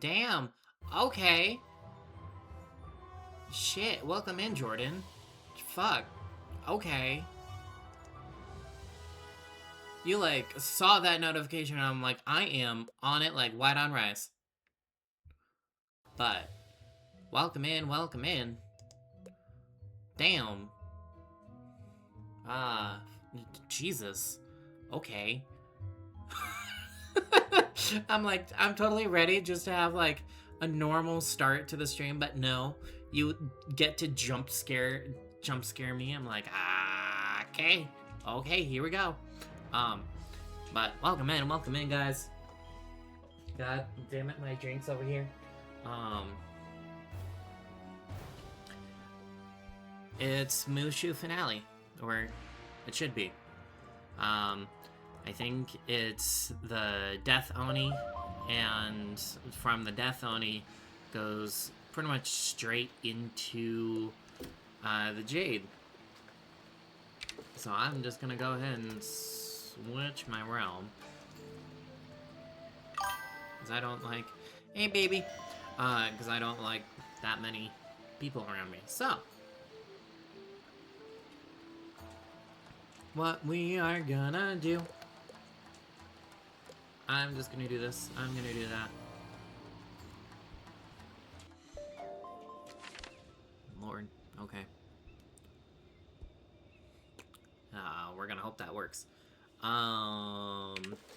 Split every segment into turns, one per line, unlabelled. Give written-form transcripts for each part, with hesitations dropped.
Damn. Okay. Shit. Welcome in, Jordan. Fuck. Okay. You, like, saw that notification and I'm like, I am on it like white on rice. But, welcome in, welcome in. Damn. Jesus. Okay. I'm totally ready just to have, like, a normal start to the stream, but no. You get to jump scare me. I'm like, okay. Okay, here we go. But welcome in, guys. God damn it, my drink's over here. It's Mooshu finale, or it should be. I think it's the Death Oni, and from the Death Oni goes pretty much straight into the Jade. So I'm just gonna go ahead and switch my realm. Because I don't like... Hey, baby! Because I don't like that many people around me. So... what we are gonna do... I'm just gonna do this. I'm gonna do that. Lord. Okay. We're gonna hope that works.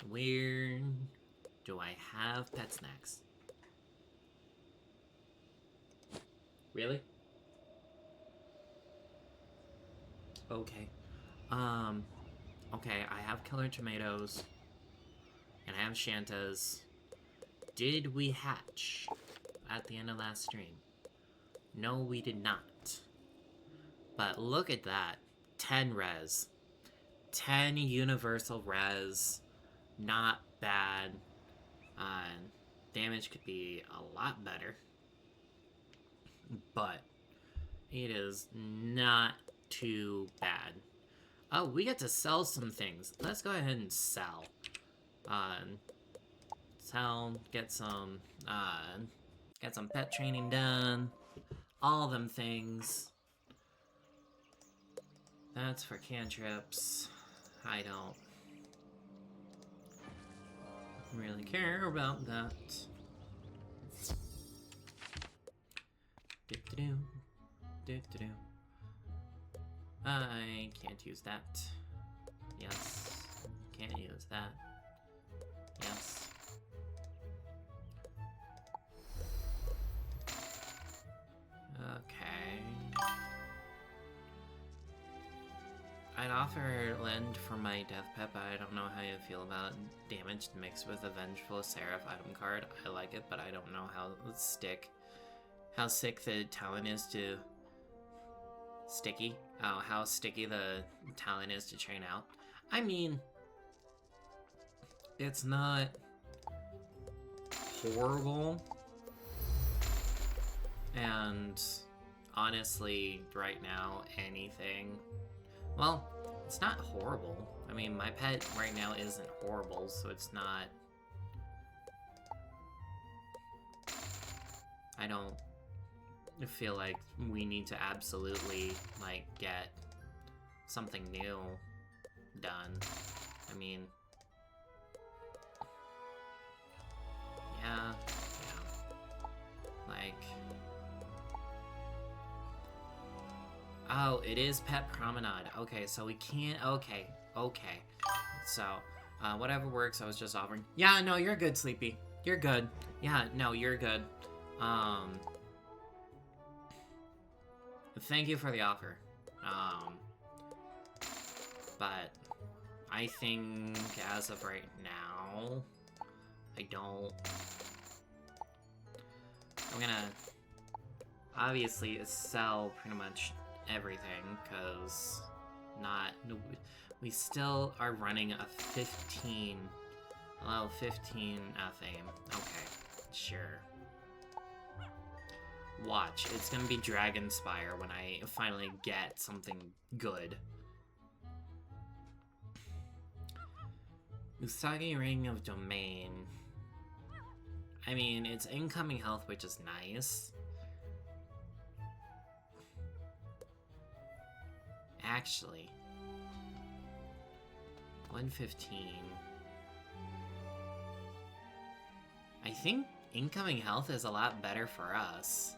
Where do I have pet snacks? Really? Okay. Okay, I have killer tomatoes. And I have Shantas. Did we hatch at the end of last stream? No, we did not. But look at that. 10 res. 10 universal res. Not bad. Damage could be a lot better. But it is not too bad. Oh, we get to sell some things. Let's go ahead and sell. Get some pet training done. All them things. That's for cantrips. I don't really care about that. Do-do-do. Do-do-do. I can't use that. Yes. Can't use that. Yes. Okay. I'd offer Lend for my Death Pet, but I don't know how you feel about damage mixed with a Vengeful Seraph item card. I like it, but I don't know how sick the talent is to... Sticky? Oh, how sticky the talent is to train out. I mean... it's not... horrible. And... honestly, right now, anything... well, it's not horrible. I mean, my pet right now isn't horrible, so it's not... I don't feel like we need to absolutely, like, get something new done. I mean... yeah. Like... oh, it is Pet Promenade. Okay, so we can't... okay. So, whatever works, I was just offering... yeah, no, you're good, Sleepy. You're good. Yeah, no, you're good. Thank you for the offer. But I think as of right now, I don't... I'm gonna obviously sell pretty much everything, because we still are running a 15 15 aim. Okay, sure. Watch, it's gonna be Dragonspyre when I finally get something good. Usagi Ring of Domain. I mean, it's incoming health, which is nice. Actually, 115. I think incoming health is a lot better for us.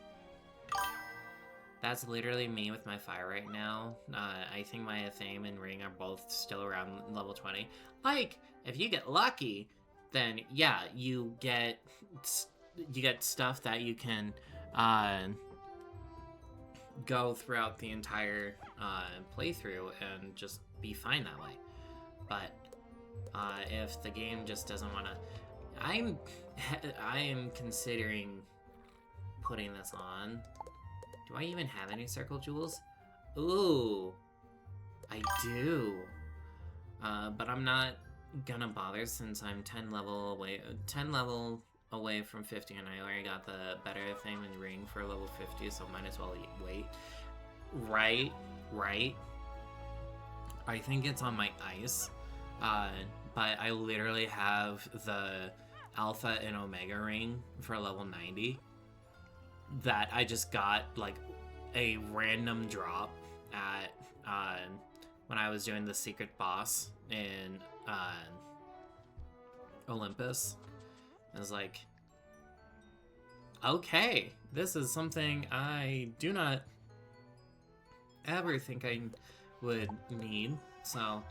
That's literally me with my fire right now. I think my Athame and Ring are both still around level 20. Like, if you get lucky, then yeah, you get stuff that you can go throughout the entire playthrough and just be fine that way. But if the game just doesn't want to, I am considering putting this on. Do I even have any circle jewels? Ooh, I do. But I'm not gonna bother since I'm 10 level away from 50, and I already got the better thing and ring for level 50, so might as well wait. Right. I think it's on my ice, but I literally have the Alpha and Omega ring for level 90 that I just got like a random drop at when I was doing the secret boss in Olympus. I was like, okay, this is something I do not ever think I would need. So,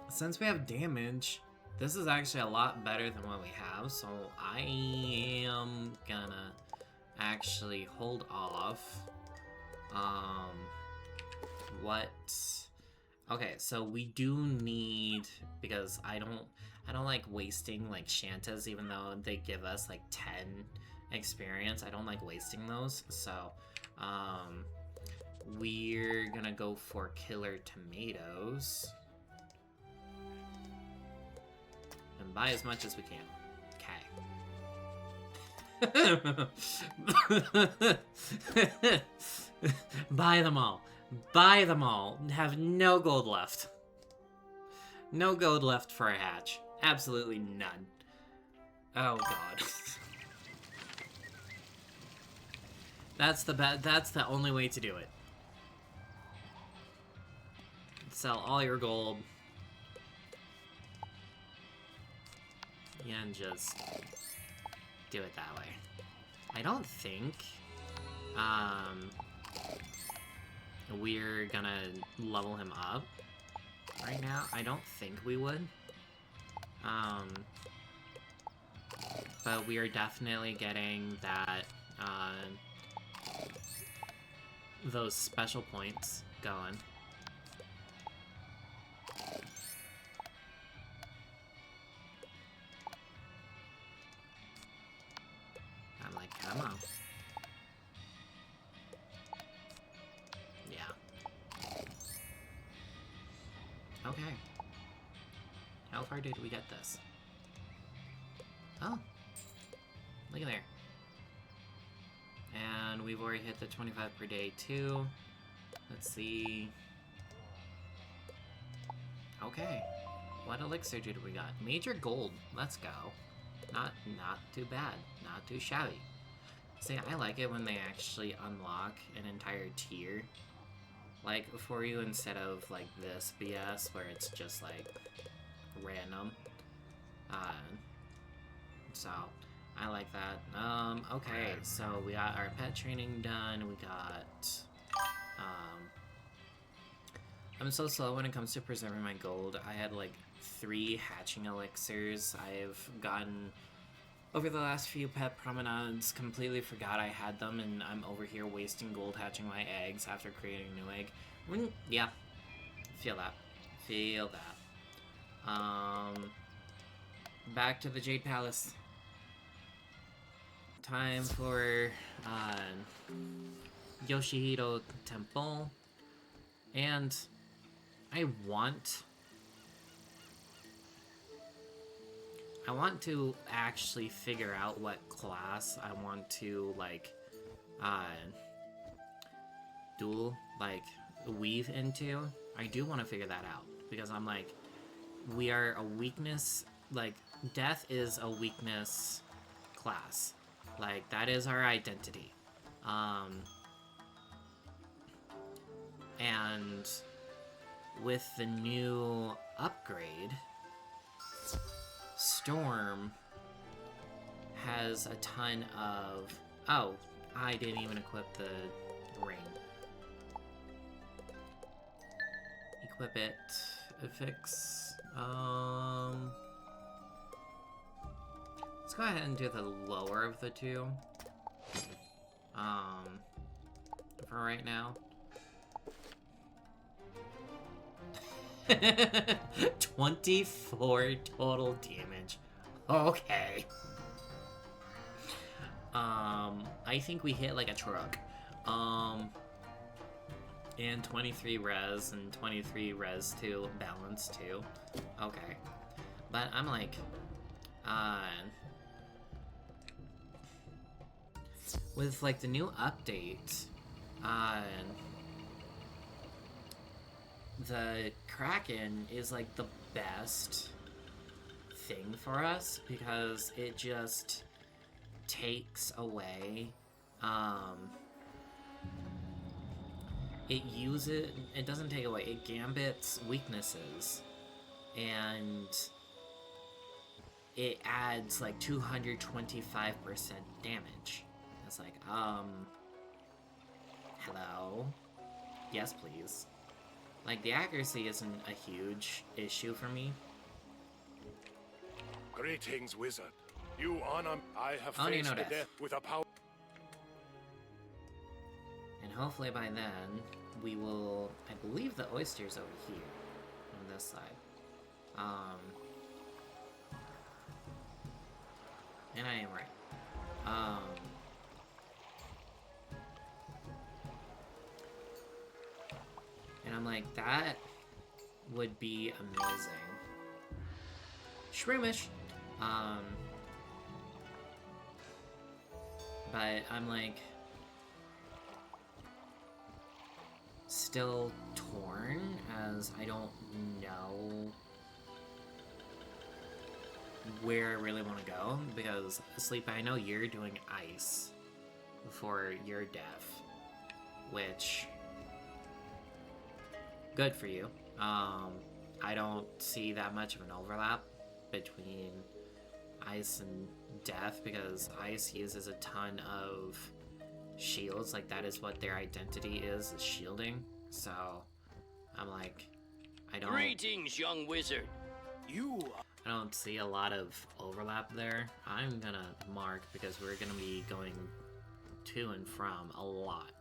since we have damage, this is actually a lot better than what we have, so I am gonna actually hold off. Okay, so we do need, because I don't like wasting like Shantas, even though they give us like 10 experience. I don't like wasting those, so we're gonna go for Killer Tomatoes and buy as much as we can. Okay. Buy them all. Buy them all. Have no gold left. No gold left for a hatch. Absolutely none. Oh god. That's the only way to do it. Sell all your gold. And just do it that way. I don't think we're gonna level him up right now. I don't think we would. But we are definitely getting that those special points going. I'm like, come on. Yeah. Okay. How far did we get this? Oh. Look at there. And we've already hit the 25 per day too. Let's see. Okay. What elixir did we got? Major gold. Let's go. Not too bad. Not too shabby. See, I like it when they actually unlock an entire tier, like, for you, instead of, like, this BS, where it's just, like, random. So, I like that. Okay, so we got our pet training done, we got, I'm so slow when it comes to preserving my gold. I had, like, 3 hatching elixirs. I've gotten, over the last few pet promenades, completely forgot I had them, and I'm over here wasting gold hatching my eggs after creating a new egg. Yeah. Feel that. Feel that. Back to the Jade Palace. Time for, Yoshihiro Temple. And I want to actually figure out what class I want to, like, weave into. I do want to figure that out, because I'm like, we are a weakness, like, Death is a weakness class. Like, that is our identity. And with the new upgrade, Storm has a ton of... Oh, I didn't even equip the ring. Equip it. Affix. Let's go ahead and do the lower of the two. For right now. 24 total damage. Okay. I think we hit like a truck. And 23 res and 23 res to balance too. Okay. But I'm like, with like the new update, the Kraken is like the best thing for us because it just takes away, it doesn't take away, it gambits weaknesses, and it adds like 225% damage. It's like, hello? Yes, please. Like, the accuracy isn't a huge issue for me.
Greetings, wizard. You honor... I have
Oni
faced
no
the
death.
death with a power...
And hopefully by then, we will... I believe the oyster's over here, on this side. And I am right. And I'm like, that would be amazing. Shroomish! But I'm like... still torn, as I don't know where I really want to go, because Sleep, I know you're doing ice for your death, which... good for you. I don't see that much of an overlap between ice and death, because ice uses a ton of shields. Like, that is what their identity is shielding. So I'm like, I don't...
Greetings, young wizard.
I don't see a lot of overlap there. I'm gonna mark, because we're gonna be going to and from a lot.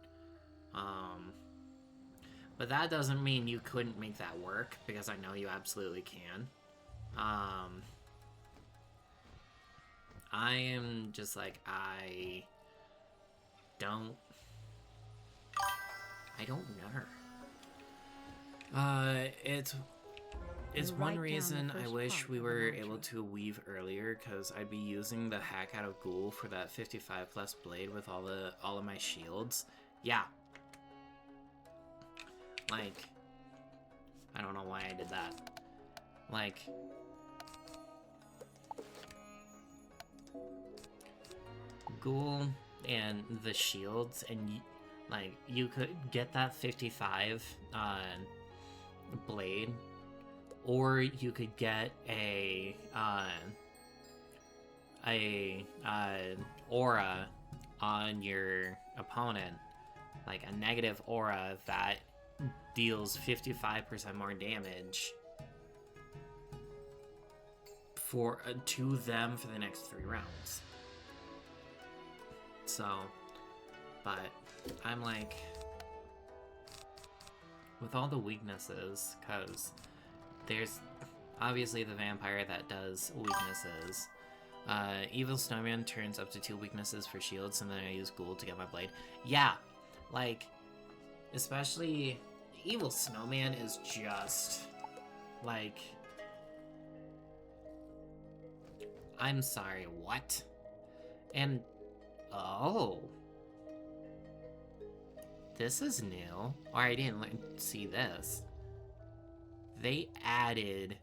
But that doesn't mean you couldn't make that work, because I know you absolutely can. I am just like, I don't know. It's one reason I wish we were able to weave earlier, because I'd be using the hack out of Ghoul for that 55 plus blade with all of my shields. Yeah. Like, I don't know why I did that. Like, Ghoul and the shields, and like, you could get that 55 blade, or you could get a aura on your opponent, like a negative aura that deals 55% more damage to them for the next 3 rounds. So, but I'm like, with all the weaknesses, because there's obviously the vampire that does weaknesses. Evil Snowman turns up to 2 weaknesses for shields, and then I use Ghoul to get my blade. Yeah, like, especially Evil Snowman is just, like, I'm sorry, what? And, oh, this is new. Or I didn't see this. They added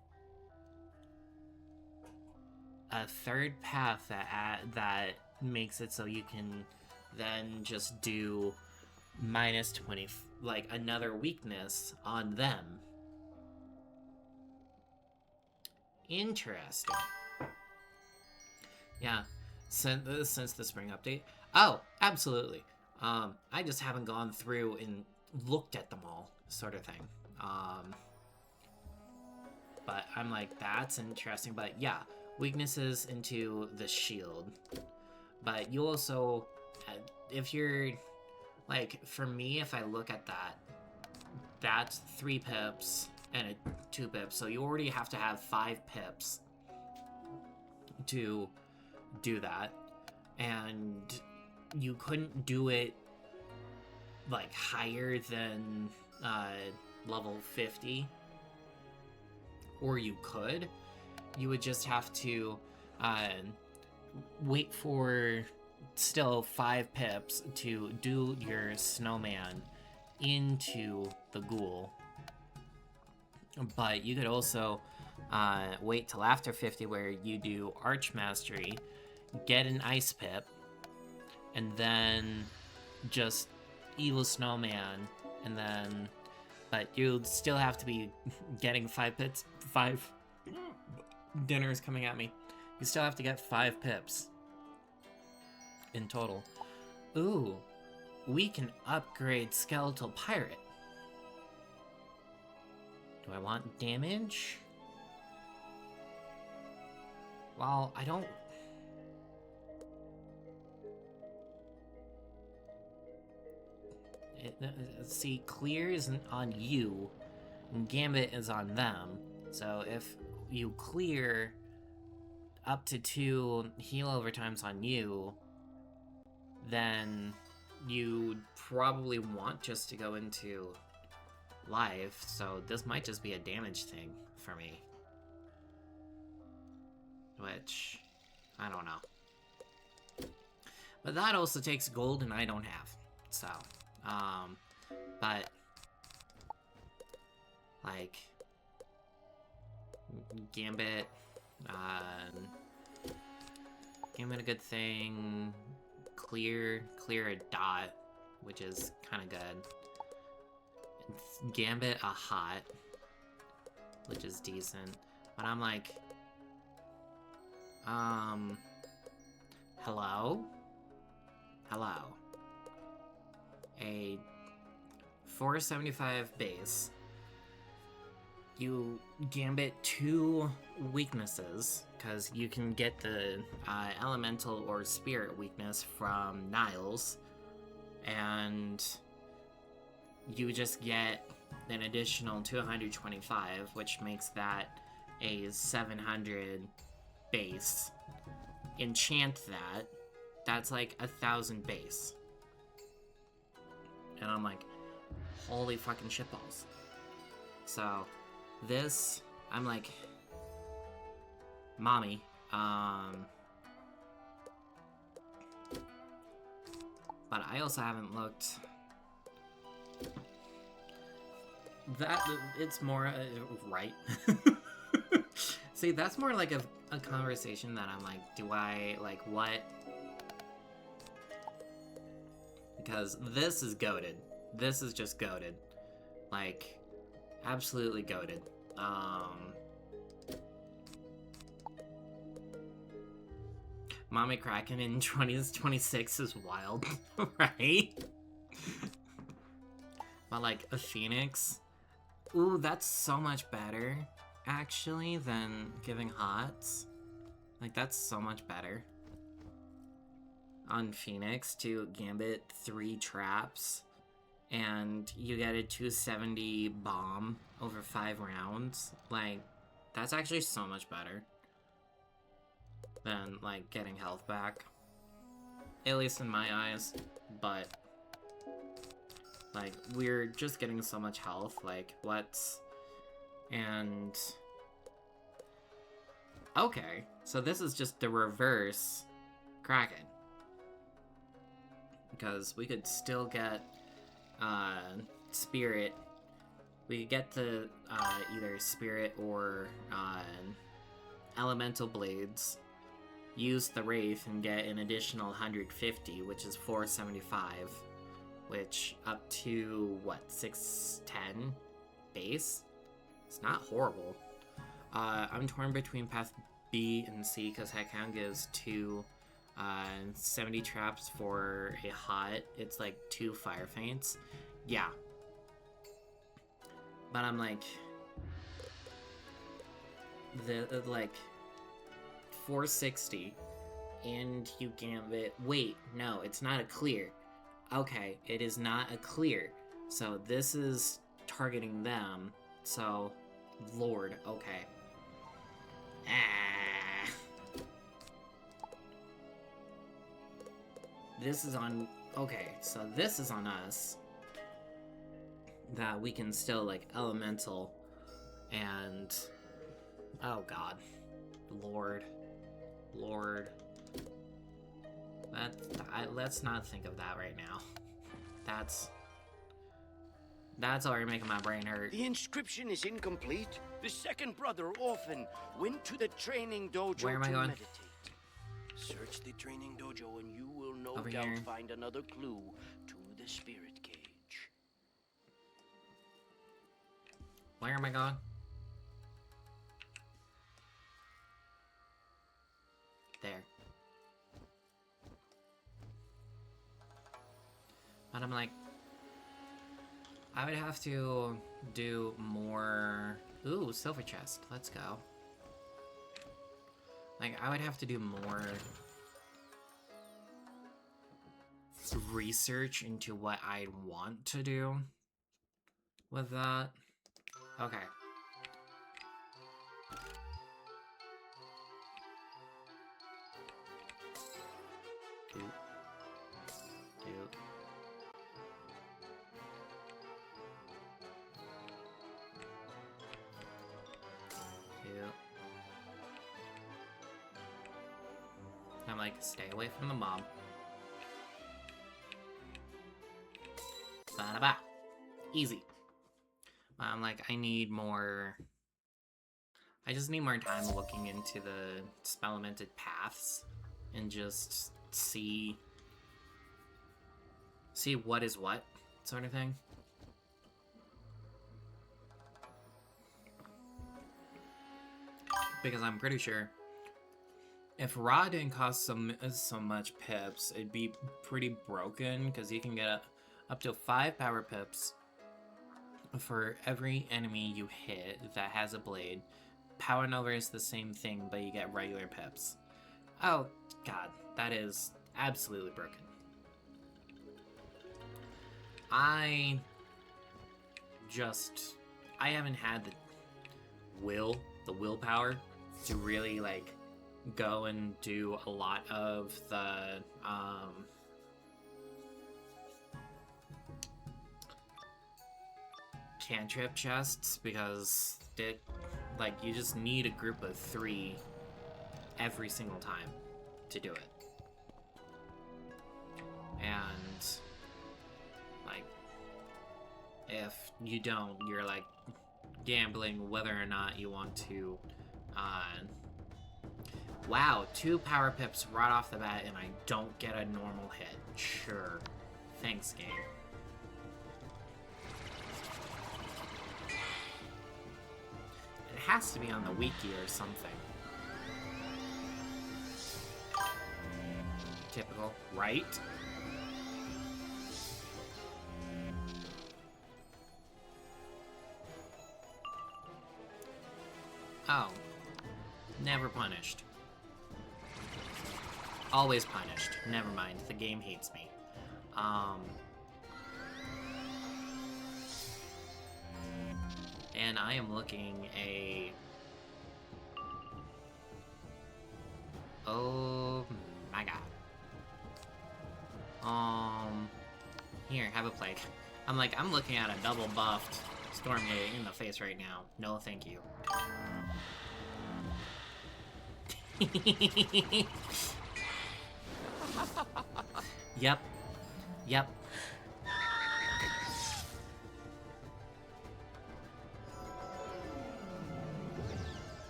a third path that makes it so you can then just do minus 20, like another weakness on them. Interesting. Yeah, since the spring update. Oh, absolutely. I just haven't gone through and looked at them all, sort of thing. But I'm like, that's interesting. But yeah, weaknesses into the shield. But you also, if you're, like, for me, if I look at that, that's 3 pips and 2 pips. So you already have to have 5 pips to do that. And you couldn't do it, like, higher than level 50. Or you could. You would just have to wait for still 5 pips to do your snowman into the ghoul. But you could also wait till after 50 where you do Arch Mastery, get an Ice Pip, and then just Evil Snowman, and then... But you'd still have to be getting 5 dinners coming at me. You still have to get 5 pips in total. Ooh, we can upgrade Skeletal Pirate. Do I want damage? Well, I don't... See, Clear isn't on you, and Gambit is on them. So if you clear up to 2 heal overtimes on you, then you'd probably want just to go into life. So this might just be a damage thing for me. Which, I don't know. But that also takes gold, and I don't have. So... but, like, Gambit, Gambit a good thing, clear a dot, which is kind of good, Gambit a hot, which is decent, but I'm like, hello? A 475 base. You Gambit 2 weaknesses, because you can get the elemental or spirit weakness from Niles, and you just get an additional 225, which makes that a 700 base. Enchant that. That's like 1,000 base. And I'm like, holy fucking shitballs. So, this, I'm like, mommy, but I also haven't looked, that, it's more, right? See, that's more like a conversation that I'm like, do I, like, what? Because this is goated. This is just goated. Like, absolutely goated. Mommy Kraken in 2026 is wild, right? But like, a Phoenix? Ooh, that's so much better, actually, than giving HOTS. Like, that's so much better. On Phoenix to Gambit 3 traps, and you get a 270 bomb over 5 rounds. Like, that's actually so much better than, like, getting health back. At least in my eyes. But, like, we're just getting so much health. Like, what's... And... Okay, so this is just the reverse Kraken. Because we could still get Spirit. We could get the either Spirit or Elemental Blades use the Wraith and get an additional 150, which is 475, which up to, what, 610 base? It's not horrible. I'm torn between path B and C because Headcount gives 70 traps for a hot. It's like 2 fire feints. Yeah. But I'm like, like 460 and you gambit. Wait, no, it's not a clear. Okay, it is not a clear. So this is targeting them. So, Lord, okay. Ah. This is on... Okay, so this is on us. That we can still, like, elemental. And... Oh, God. Lord. Let's not think of that right now. That's already making my brain hurt.
The inscription is incomplete. The second brother orphan went to the training dojo
Where am I
to
going?
meditate. Search the training dojo and you will no
Over
doubt
here.
find another clue to the spirit cage.
Where am I going? There. But I'm like, I would have to do more... Ooh, silver chest. Let's go. Like, I would have to do more research into what I want to do with that. Okay. Doop. Doop. I'm like, stay away from the mob. Ba-da-ba. Easy. I'm like, I just need more time looking into the spell-lamented paths and just see what is what, sort of thing. Because I'm pretty sure if Ra didn't cost so much pips, it'd be pretty broken, because you can get up to 5 power pips for every enemy you hit that has a blade. Power Nova is the same thing, but you get regular pips. Oh, God, that is absolutely broken. I haven't had the willpower to really, like, go and do a lot of the, cantrip chests, because you just need a group of 3 every single time to do it. And, like, if you don't, you're, like, gambling whether or not you want to, wow, 2 power pips right off the bat and I don't get a normal hit. Sure. Thanks, game. It has to be on the wiki or something. Typical, right? Oh. Never punished. Always punished. Never mind. The game hates me. And I am looking oh my god. Here, have a plague. I'm looking at a double buffed Stormgate in the face right now. No, thank you. Yep. Yep.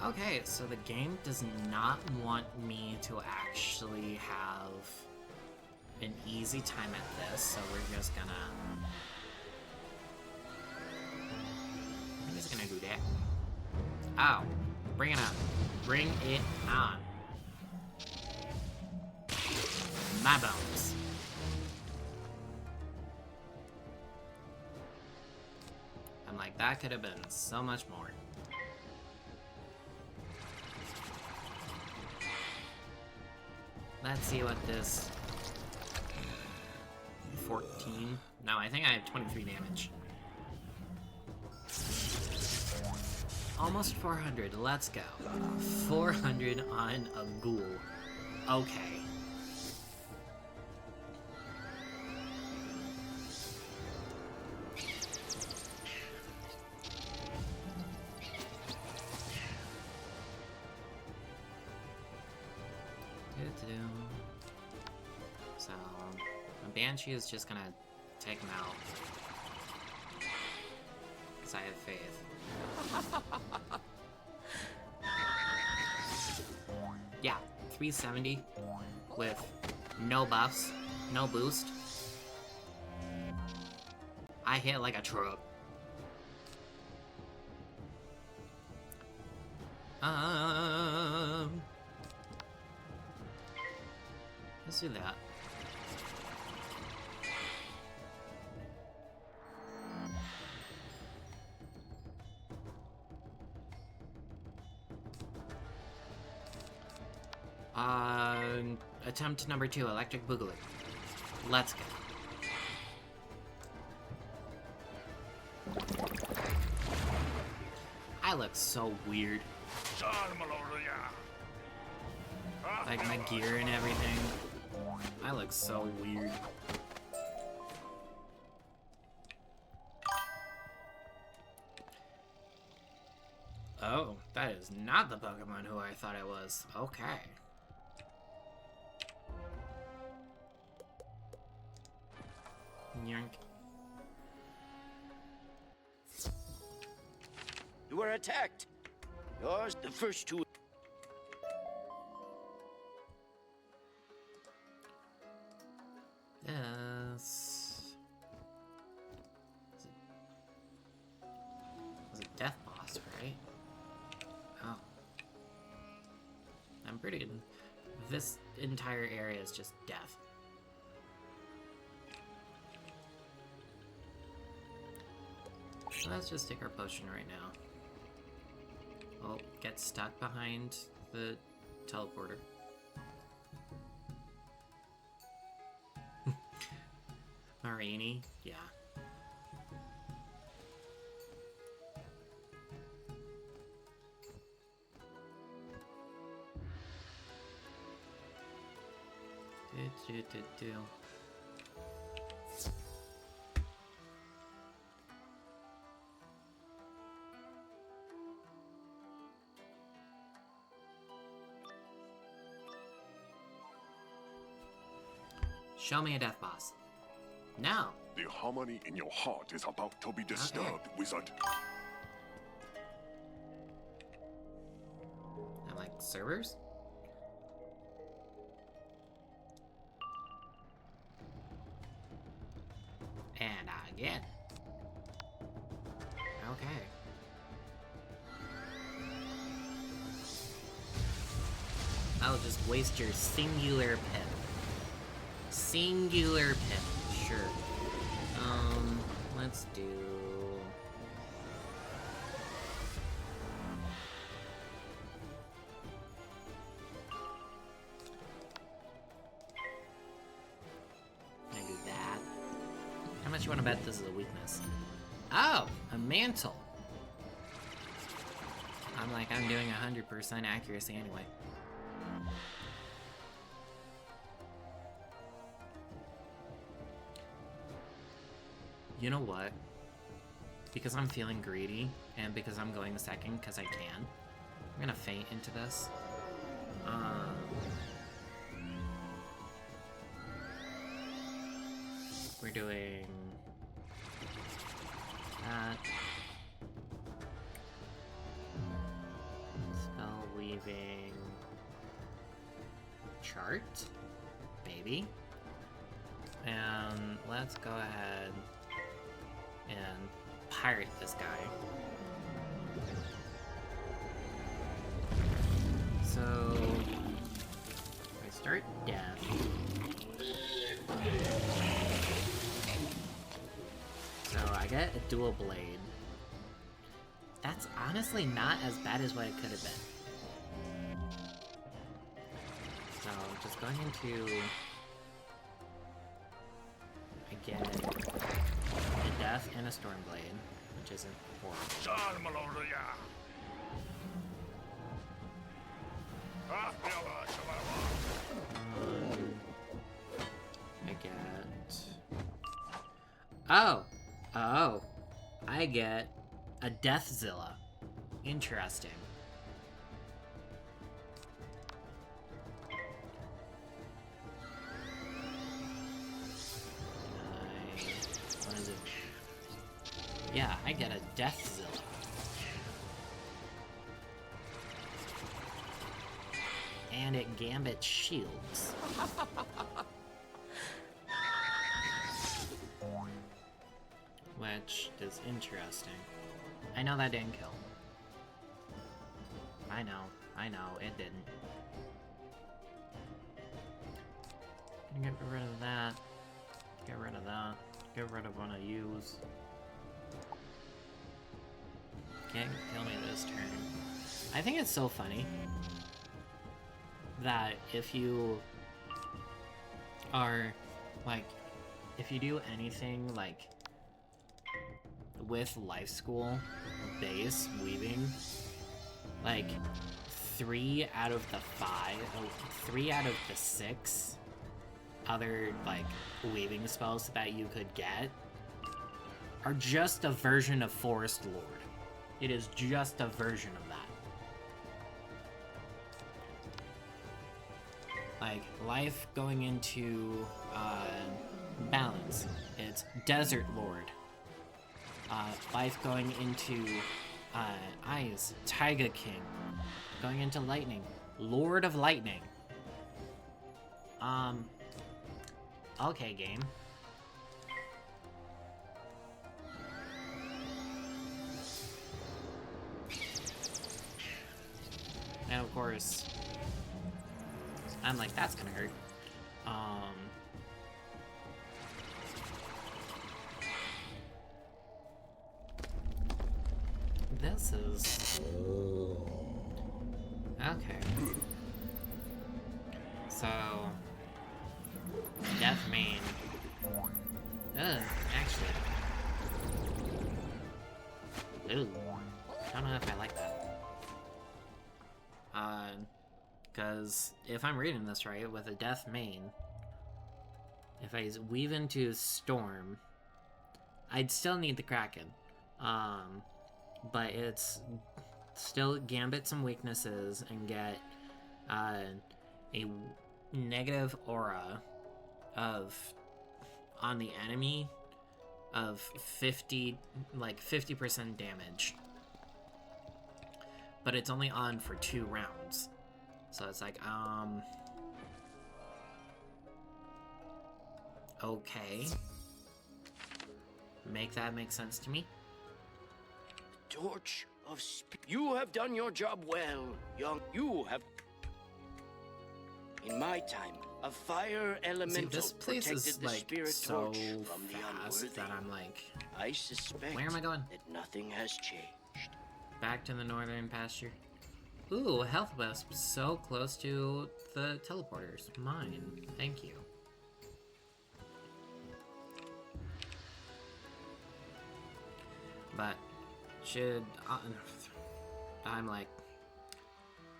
Okay, so the game does not want me to actually have an easy time at this, so we're just gonna do that. Oh, bring it on. Bring it on. My bones. I'm like, that could have been so much more. Let's see what this... 14? No, I think I have 23 damage. Almost 400, let's go. 400 on a ghoul. Okay. So, a Banshee is just gonna take him out. Because I have faith. Yeah, 370 with no buffs, no boost. I hit like a truck. Let's do that. Attempt number 2, Electric Boogaloo. Let's go. I look so weird. Like my gear and everything. I look so weird. Oh, that is not the Pokemon who I thought it was. Okay. Yank.
You were attacked. Yours, the first two.
This was a death boss, right? Oh, I'm pretty good. This entire area is just death. So let's just take our potion right now. We'll get stuck behind the teleporter. Marini? Yeah. Do. Show me a death boss. No.
The harmony in your heart is about to be disturbed, wizard.
I'm like, servers? And again. Okay. I'll just waste your singular pip. Singular pip, sure. Let's do... Can I do that? How much you want to bet this is a weakness? Oh, a mantle. I'm like, I'm doing 100% accuracy anyway. You know what? Because I'm feeling greedy, and because I'm going second because I can, I'm gonna faint into this. We're doing that. weaving chart, maybe. And let's go ahead and pirate this guy. So I start Death. So I get a dual blade. That's honestly not as bad as what it could have been. So just going into, I get a Death and a Storm Blade, which isn't horrible. I get... Oh! I get a Deathzilla. Interesting. What is it? Yeah, I get a Deathzilla. And it Gambit shields. Which is interesting. I know that didn't kill. I know, it didn't. Gonna get rid of that. Get rid of that. Get rid of one of yous. Can't kill me this turn. I think it's so funny that if you are, like, if you do anything, like, with life school base weaving, like, 3 out of the 6 other, like, weaving spells that you could get are just a version of Forest Lord. It is just a version of that. Like, life going into balance, it's Desert Lord. Life going into Eyes, Taiga King. Going into Lightning, Lord of Lightning. Okay, game. And of course, I'm like, that's gonna hurt. This is... Okay. So... Death main. Actually. Ooh. I don't know if I like that. Because if I'm reading this right, with a Death main, if I weave into Storm, I'd still need the Kraken. But it's still gambit some weaknesses and get a negative aura of on the enemy of 50% damage. But it's only on for 2 rounds. So it's like, okay. Make that make sense to me.
Torch of you have done your job well, young. You have. In my time, a fire elemental
this place
protected
is
the
like
spirit
so
torch from the
fast
unworthy.
that I'm like,
I suspect
where am I going?
that nothing has changed.
Back to the northern pasture. Ooh, health wisp, so close to the teleporters. Mine, thank you. But should I'm like,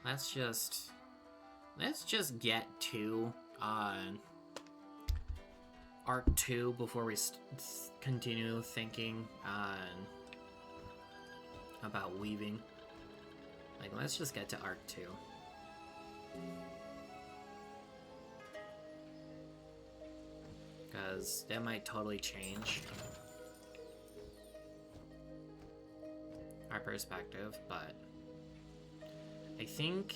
let's just get to Arc 2 before we continue thinking about weaving. Like, let's just get to Arc 2. Because that might totally change our perspective, but I think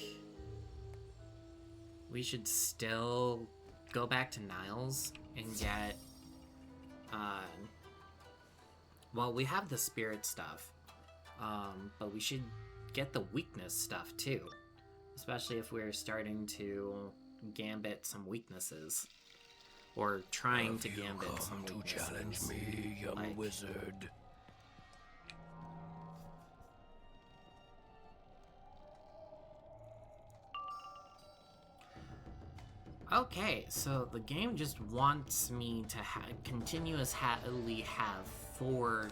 we should still go back to Niles and get, well, we have the spirit stuff, but we should get the weakness stuff too, especially if we're starting to gambit some weaknesses, or trying to gambit some weaknesses.
To challenge me, young
like,
wizard.
Okay, so the game just wants me to continuously have 4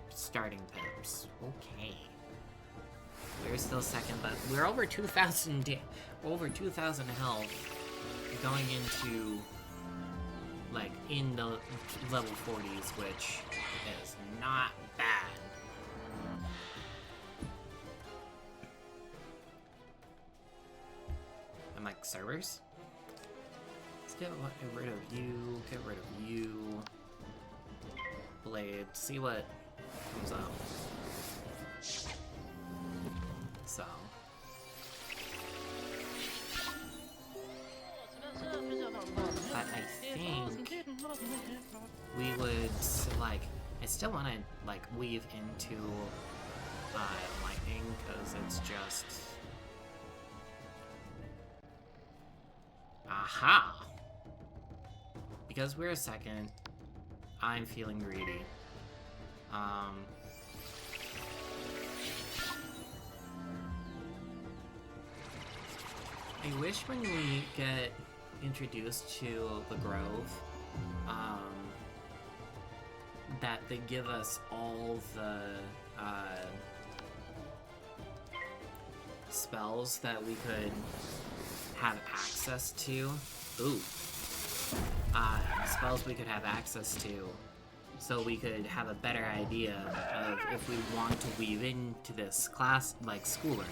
starting pips. Okay. We're still second, but we're over 2,000 health going into, like, in the level 40s, which is not bad. I'm like, servers? Get rid of you, get rid of you. Blade, see what comes up. So. But I think we would, like, I still want to, like, weave into lightning, because it's just... Aha! Because we're a second, I'm feeling greedy. I wish when we get introduced to the Grove, that they give us all the, spells that we could have access to. Ooh. Spells we could have access to, so we could have a better idea of if we want to weave into this class, like, school or not.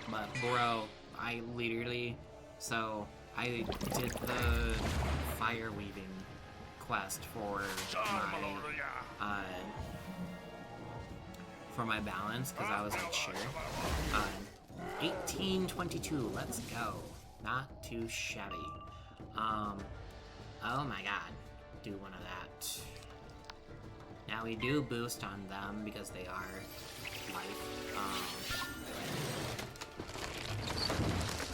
But bro, I literally, so I did the fire weaving quest for my balance, because I was like, sure. 1822, let's go. Not too shabby. Oh my god. Do one of that. Now we do boost on them because they are life.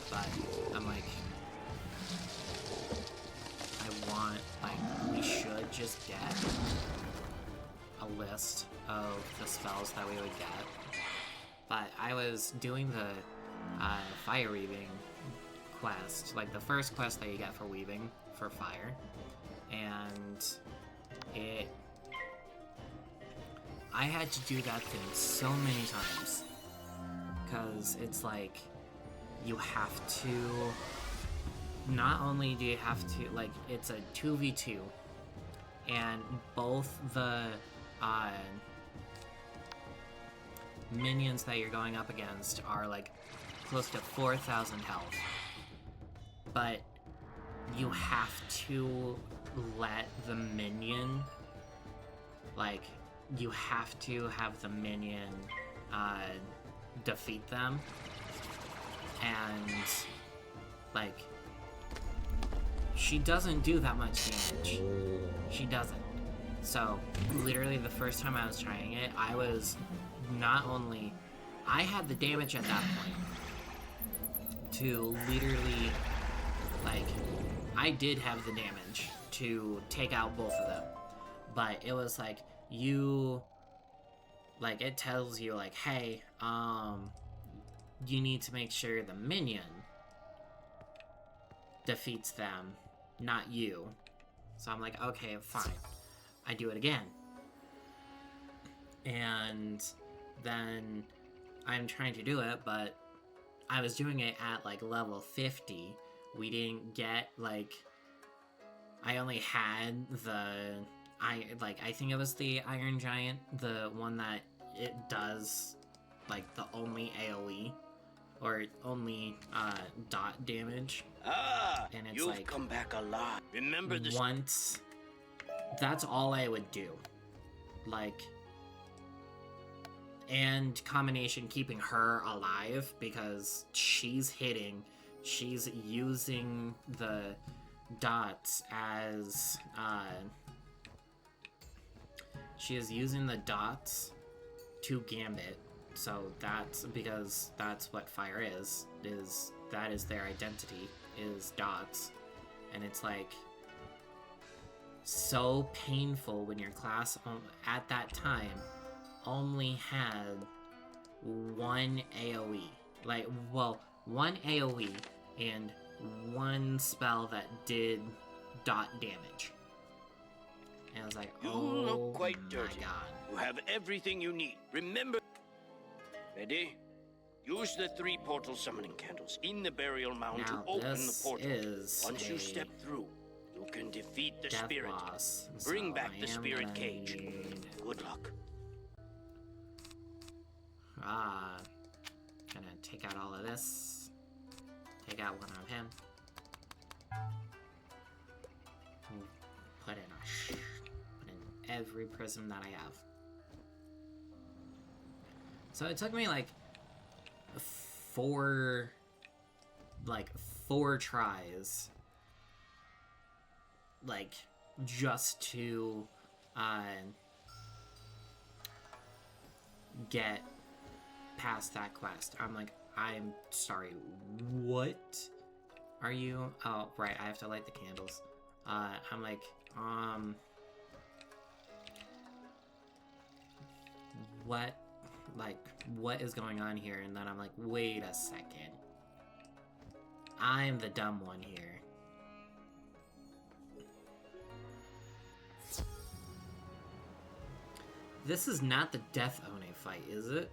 But I'm like, I want, like, we should just get a list of the spells that we would get. But I was doing the fire weaving quest, like the first quest that you get for weaving for fire, and I had to do that thing so many times, because it's like, you have to, not only do you have to, like, it's a 2v2, and both the minions that you're going up against are like close to 4,000 health, but you have to let the minion, like, you have to have the minion defeat them, and like, she doesn't do that much damage. She doesn't. So literally the first time I was trying it, I was not only, I had the damage at that point to literally, like, I did have the damage to take out both of them, but it was like, you, like, it tells you, like, hey, you need to make sure the minion defeats them, not you. So I'm like, okay, fine. I do it again. And then I'm trying to do it, but I was doing it at, like, level 50. We didn't get, like, I only had the, I think it was the Iron Giant, the one that it does, like, the only AoE, or only, dot damage.
Ah,
and it's
you've
like,
come back alive. Remember this?
once, that's all I would do. Like, and combination keeping her alive because she's using the dots as she is using the dots to gambit. So that's because that's what fire is that is their identity, is dots. And it's like so painful when your class at that time only had one AoE. Like, well, one AoE and one spell that did dot damage. And I was like,
You
oh
look quite
my
dirty.
god.
You have everything you need. Remember. Ready? Use the 3 portal summoning candles in the burial mound
Now,
to open the
this
portal.
is
Once you
a
step through, you can defeat the
death
spirit.
boss,
Bring
so
back
I
the
am
spirit
gonna
cage.
need-
Good luck.
Gonna take out all of this. Take out one of him. Put in every prism that I have. So it took me like four tries, like, just to get past that quest. I'm like, I'm sorry, what are you? Oh, right, I have to light the candles. I'm like, what is going on here? And then I'm like, wait a second. I'm the dumb one here. This is not the Death Oni fight, is it?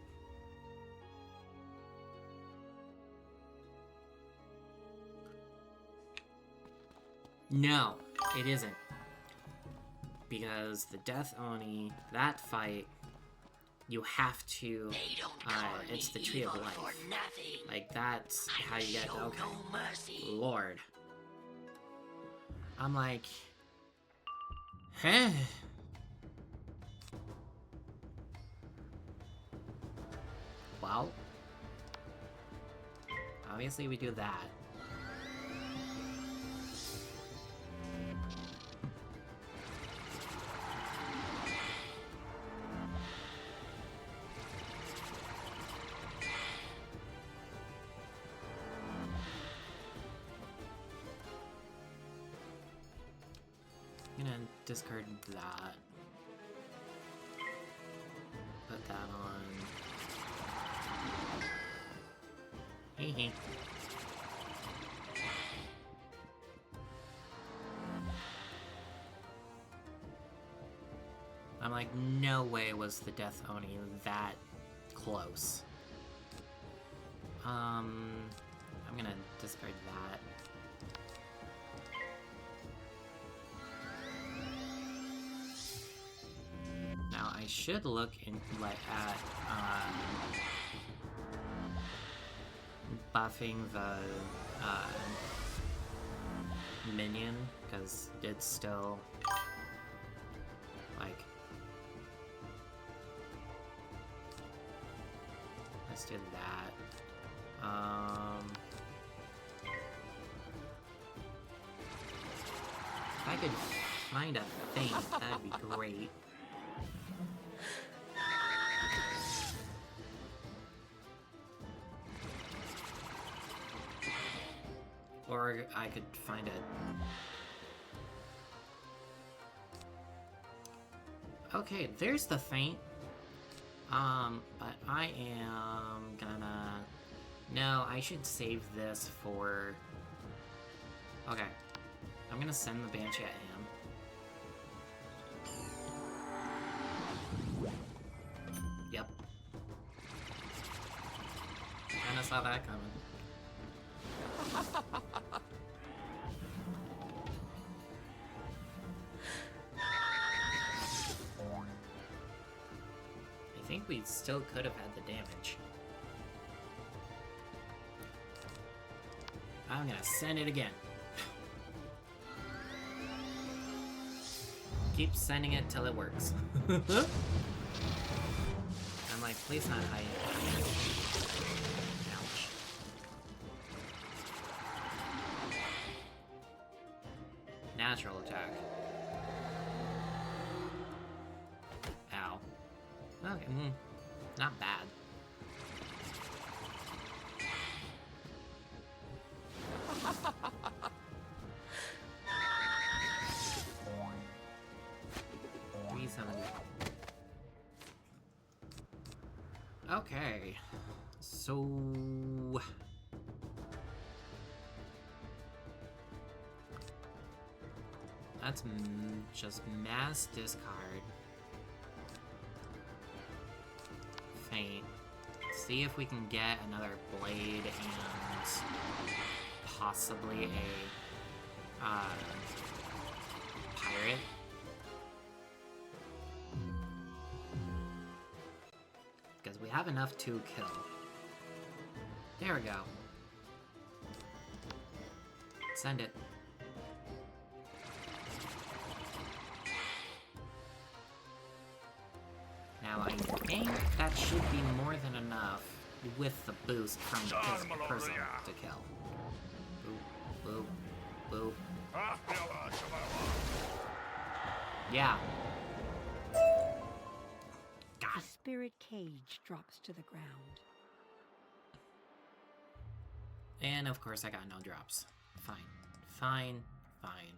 No, it isn't. Because the Death Oni, that fight, you have to, it's the Tree of Life. Like, that's how you get, okay. Lord. I'm like, huh? Well, obviously we do that. I'm gonna discard that. Put that on. Hee. I'm like, no way was the Death Oni that close. I'm gonna discard that. Now I should look in at buffing the minion, because it's still like, let's do that. If I could find a feint, that'd be great. Or I could find it. Okay, there's the feint. But I am gonna... No, I should save this for... Okay. I'm gonna send the Banshee at him. Yep. Kinda saw that coming. I think we still could have had the damage. I'm gonna send it again. Keep sending it till it works. I'm like, Please not height. Ouch. Natural attack. Ow. Okay, not bad. Okay, so let's just mass discard. Faint. See if we can get another blade and possibly a pirate. Because we have enough to kill. There we go. Send it. Now I think that should be more than enough with the boost from the prism to kill. Boop, boop, boop. Yeah.
The spirit cage drops to the ground.
And of course I got no drops. Fine. Fine. Fine.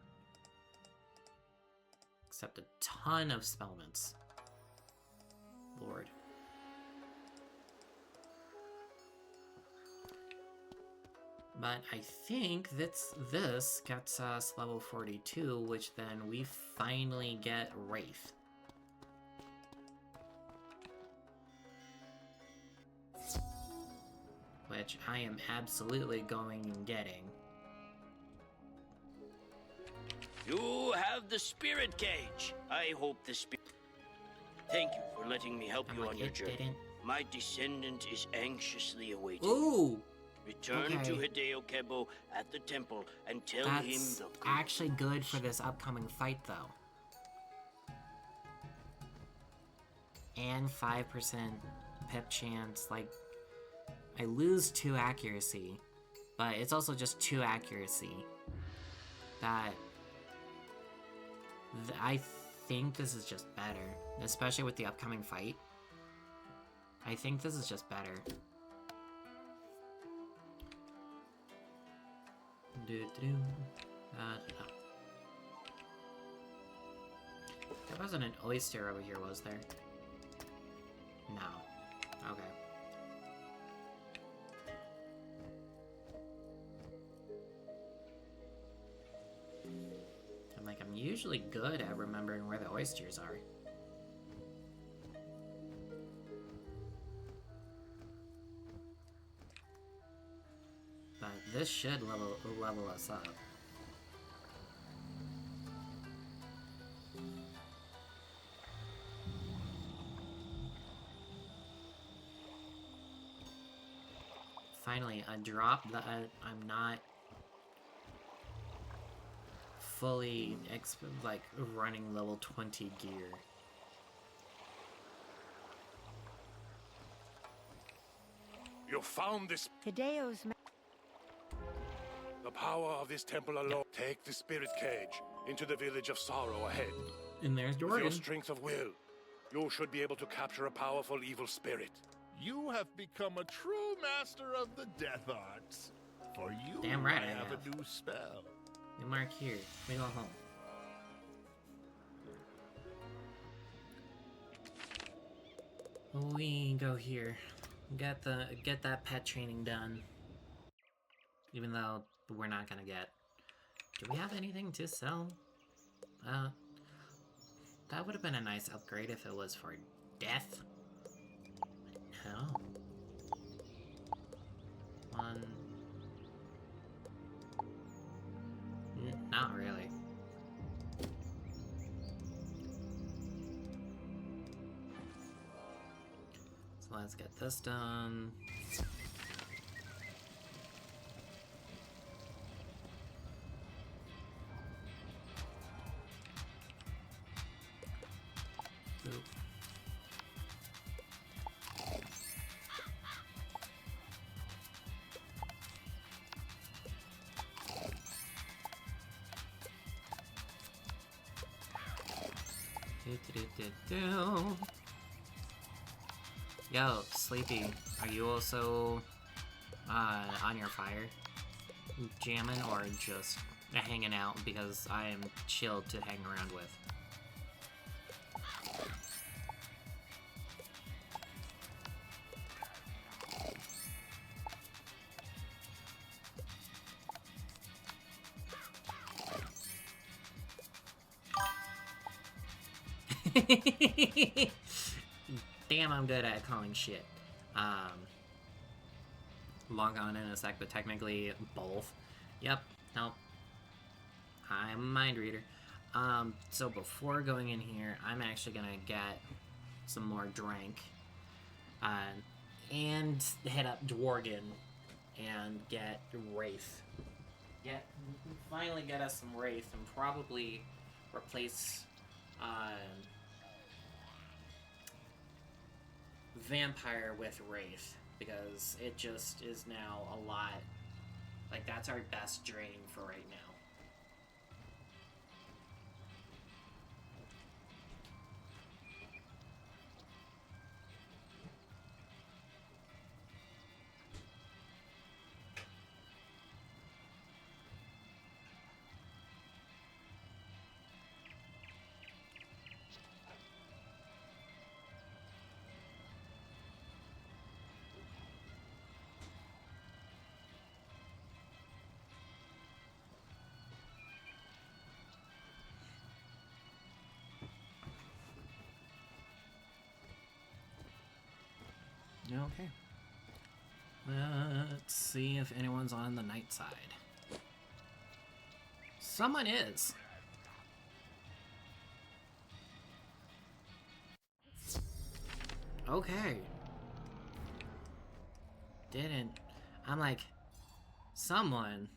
Except a ton of spellments. Lord. But I think this gets us level 42, which then we finally get Wraith. Which I am absolutely going and getting.
You have the spirit cage. I hope the spirit... Thank you for letting me help you on your journey. My descendant is anxiously awaiting.
Ooh!
Return to Hideo Kebo at the temple and tell him
That's
the...
actually good for this upcoming fight, though. And 5% pip chance, like... I lose 2 accuracy, but it's also just 2 accuracy. That... I think this is just better, especially with the upcoming fight. I think this is just better. There wasn't an oyster over here, was there? No. Okay. I'm usually good at remembering where the oysters are. But this should level us up. Finally, a drop that I'm not fully like running level 20 gear.
You found this.
Hideo's
The power of this temple alone. Take the spirit cage into the village of sorrow ahead.
And there's
With
Jordan.
your strength of will, you should be able to capture a powerful evil spirit.
You have become a true master of the death arts. For you,
Damn right
I
I
have
have.
a new spell.
We mark here. We go home. We go here. Get that pet training done. Even though we're not gonna get. Do we have anything to sell? That would have been a nice upgrade if it was for death. No. One. Not really. So let's get this done. Boop. Do. Yo, Sleepy, are you also on your fire jamming or just hanging out because I am chilled to hang around with? Damn, I'm good at calling shit. Log on in a sec, but technically both. Yep, nope. I'm a mind reader. So before going in here, I'm actually gonna get some more drink. And head up Dworgen and get Wraith. Finally get us some Wraith and probably replace Vampire with Wraith, because it just is now a lot, like, that's our best drain for right now. Okay. Let's see if anyone's on the night side. Someone is. Okay. Didn't. I'm like, someone.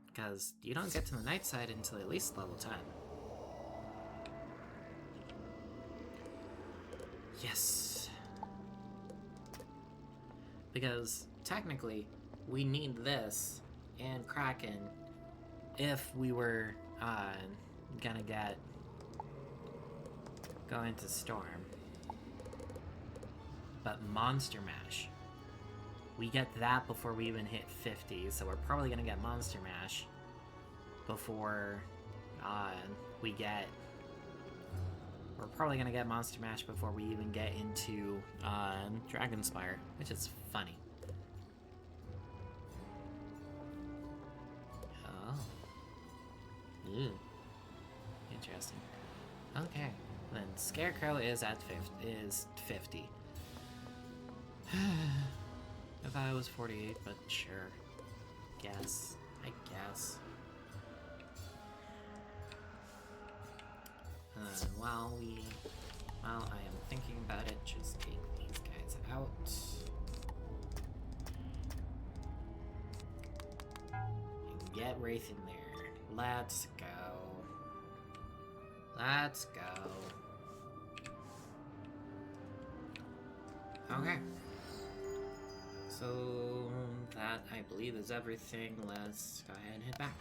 Because you don't get to the night side until at least level 10. Yes. Because technically, we need this and Kraken if we were gonna go into Storm. But Monster Mash, we get that before we even hit 50, so we're probably gonna get Monster Mash before we're probably gonna get Monster Mash before we even get into Dragonspyre, which is funny. Oh. Ew. Interesting. Okay. Then Scarecrow is at 50. If I was 48, but sure. I guess. While I am thinking about it, just take these guys out. And get Wraith in there. Let's go. Okay. So, that, I believe, is everything. Let's go ahead and head back.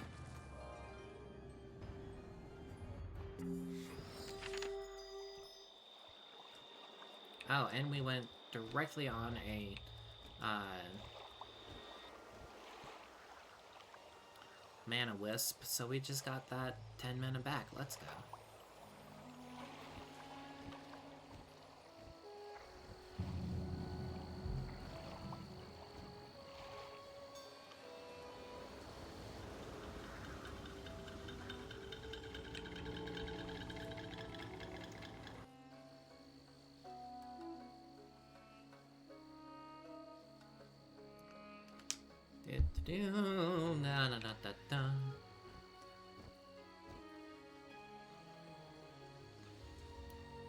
Oh, and we went directly on a, mana wisp, so we just got that 10 mana back. Let's go.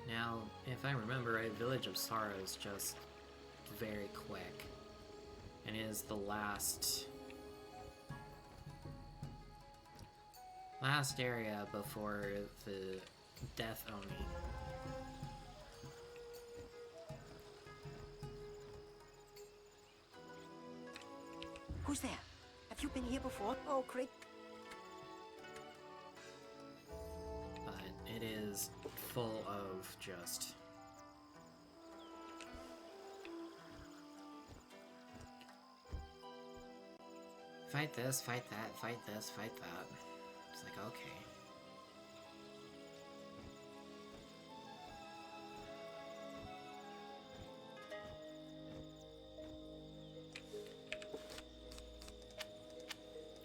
Now, if I remember right, Village of Sorrow is just very quick, and is the last area before the Death Oni.
Who's there? Have you been here before? Oh, great.
is full of just... Fight this, fight that, fight this, fight that. It's like, okay.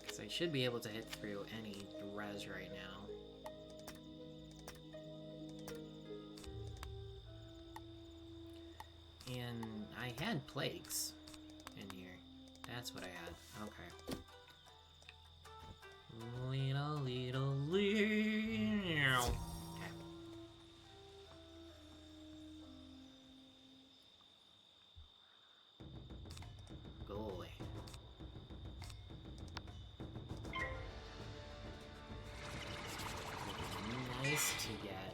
Because I should be able to hit through any res right now. And I had plagues in here. That's what I had. Okay. Little. Okay. Go away. Nice to get.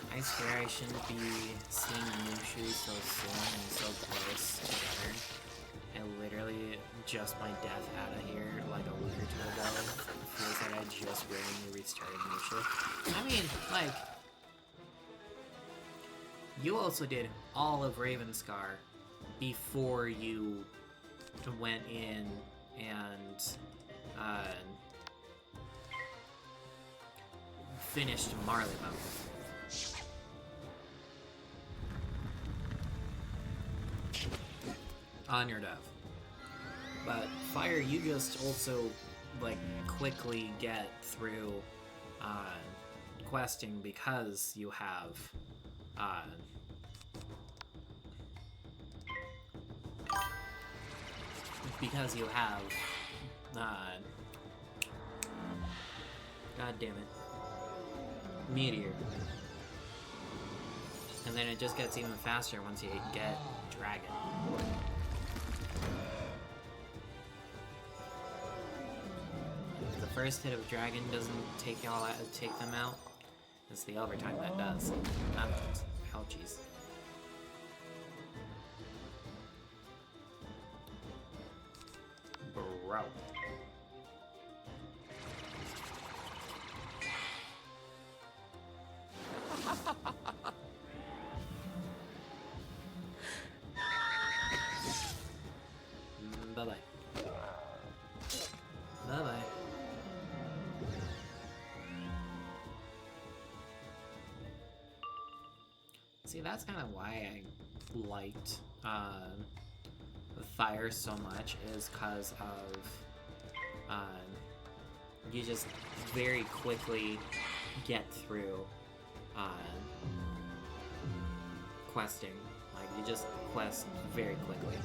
I swear I shouldn't be seeing Mooshu so soon and so close together. I literally just my death out of here like a week or two ago. It feels like I just randomly restarted Mooshu. I mean, like, you also did all of Ravenscar before you went in and finished Marleybone. On your death. But Fire, you just also, like, quickly get through questing because you have God damn it, Meteor. And then it just gets even faster once you get Dragon. If the first hit of Dragon doesn't take them out, it's the overtime that does. Ouchies. Bro. Bye-bye. Bye-bye. See, that's kind of why I liked Fire so much, is because of you just very quickly get through questing. Like, you just quest very quickly.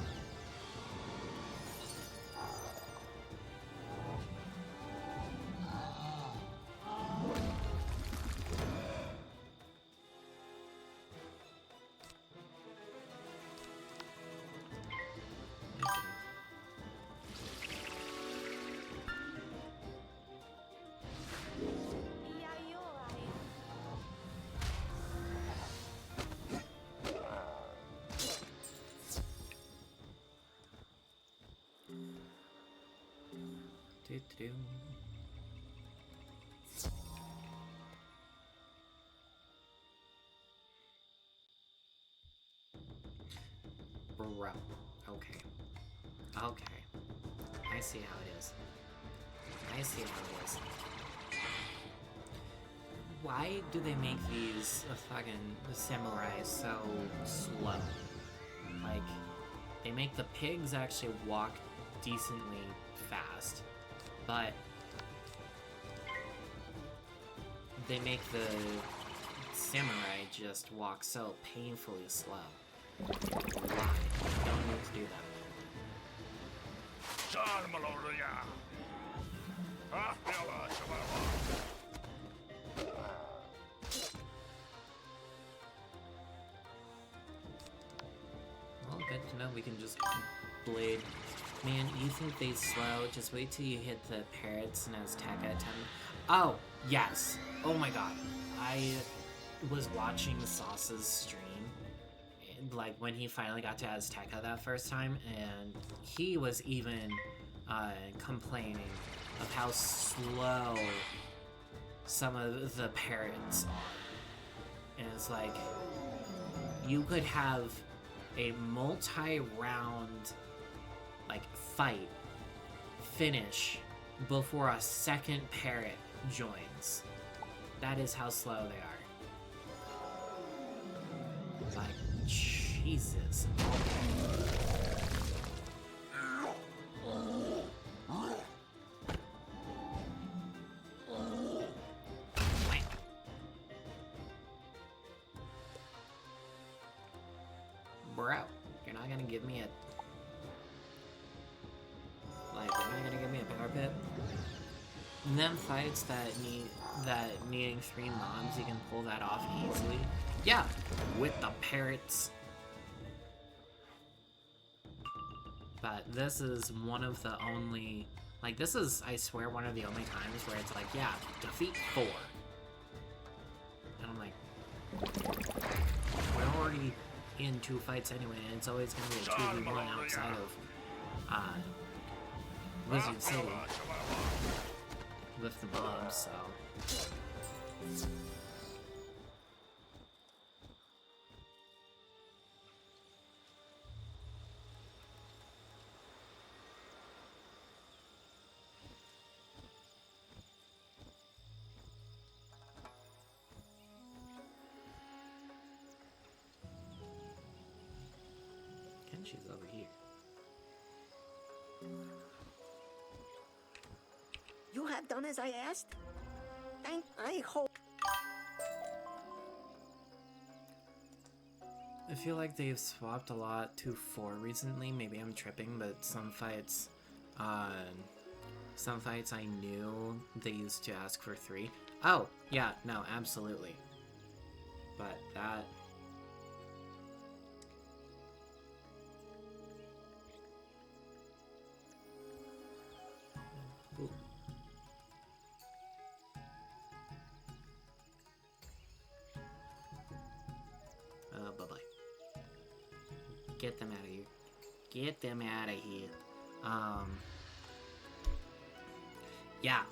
Bro. Okay. Okay. I see how it is. I see how it is. Why do they make these fucking samurai so slow? Like, they make the pigs actually walk decently fast, but they make the samurai just walk so painfully slow. Why? You don't need to do that. Well, good to know we can just blade. Man, you think they slow? Just wait till you hit the parrots and Azteca attempt. Oh, yes. Oh my god. I was watching Sauce's stream, like when he finally got to Azteca that first time, and he was even complaining of how slow some of the parrots are. And it's like, you could have a multi-round, like, fight finish before a second parrot joins. That is how slow they are. Like, Jesus. Bro, you're not gonna give me a... Like, you're not gonna give me a power pit? And then fights needing 3 mobs, you can pull that off easily. Yeah, with the parrots. But this is one of the only... Like, this is, I swear, one of the only times where it's like, yeah, defeat 4. And I'm like... We're already in 2 fights anyway, and it's always gonna be a 2v1 outside of, Wizard City. With the mobs, so... She's over here.
You have done as I asked? I hope.
I feel like they've swapped a lot to 4 recently. Maybe I'm tripping, but some fights I knew they used to ask for 3. Oh, yeah, no, absolutely. But that... Ooh. Bye-bye. Get them out of here. Get them out of here. Yeah.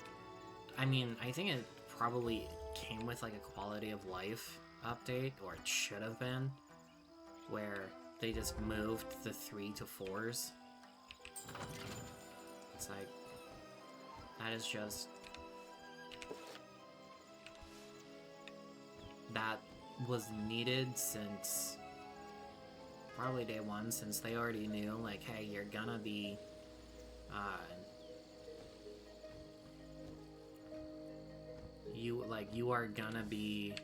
I mean, I think it probably came with like a quality of life update, or it should have been, where they just moved the 3 to 4s. It's like, that is just... That was needed since probably day 1, since they already knew, like, hey, you're gonna be, you are gonna be,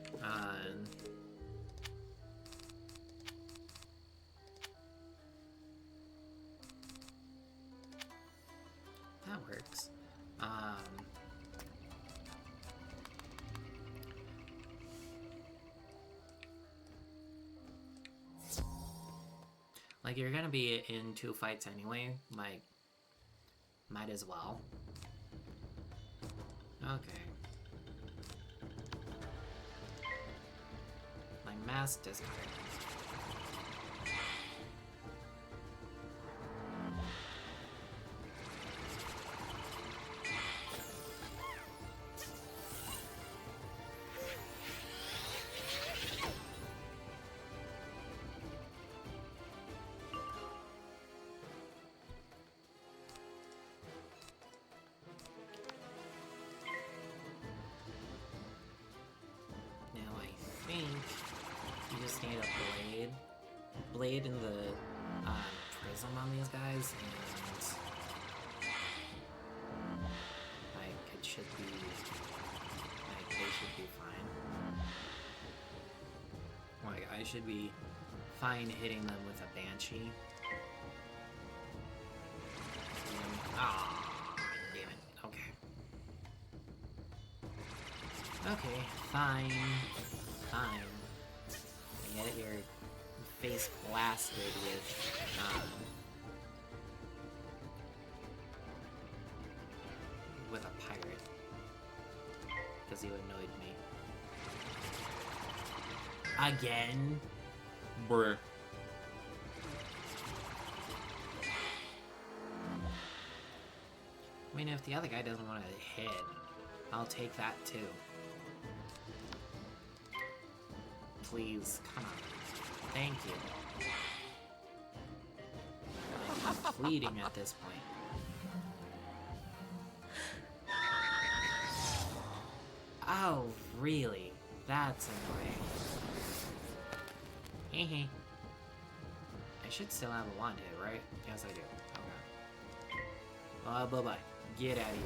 that works. Like, you're gonna be in 2 fights anyway, like, might as well. Okay. Like, mass discard. Blade in the prism on these guys, and like it should be like they should be fine. Like I should be fine hitting them with a banshee. Ah, damn it. Okay. Okay, fine. Fine. I get your face blasted with a pirate, because you annoyed me. Again? Bruh. mean, if the other guy doesn't want to hit, I'll take that too. Please, come on. Thank you. I'm fleeting at this point. Oh, really? That's annoying. Hehe. I should still have a wand hit, right? Yes, I do. Okay. Bye-bye. Get out of here.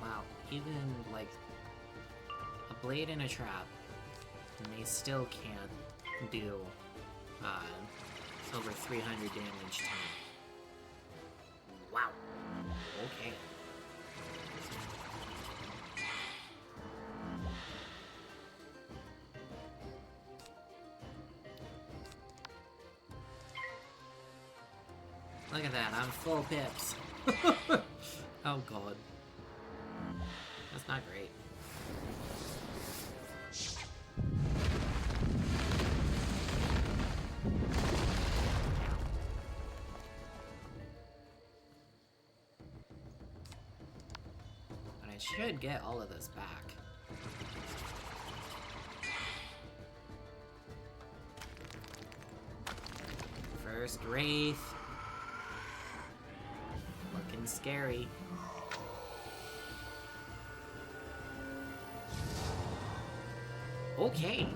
Wow, even, like, a blade in a trap, and they still can't do, over 300 damage to me. Wow. Okay. Look at that, I'm full pips. Oh god. That's not great. But I should get all of this back. First Wraith. Looking scary. Okay.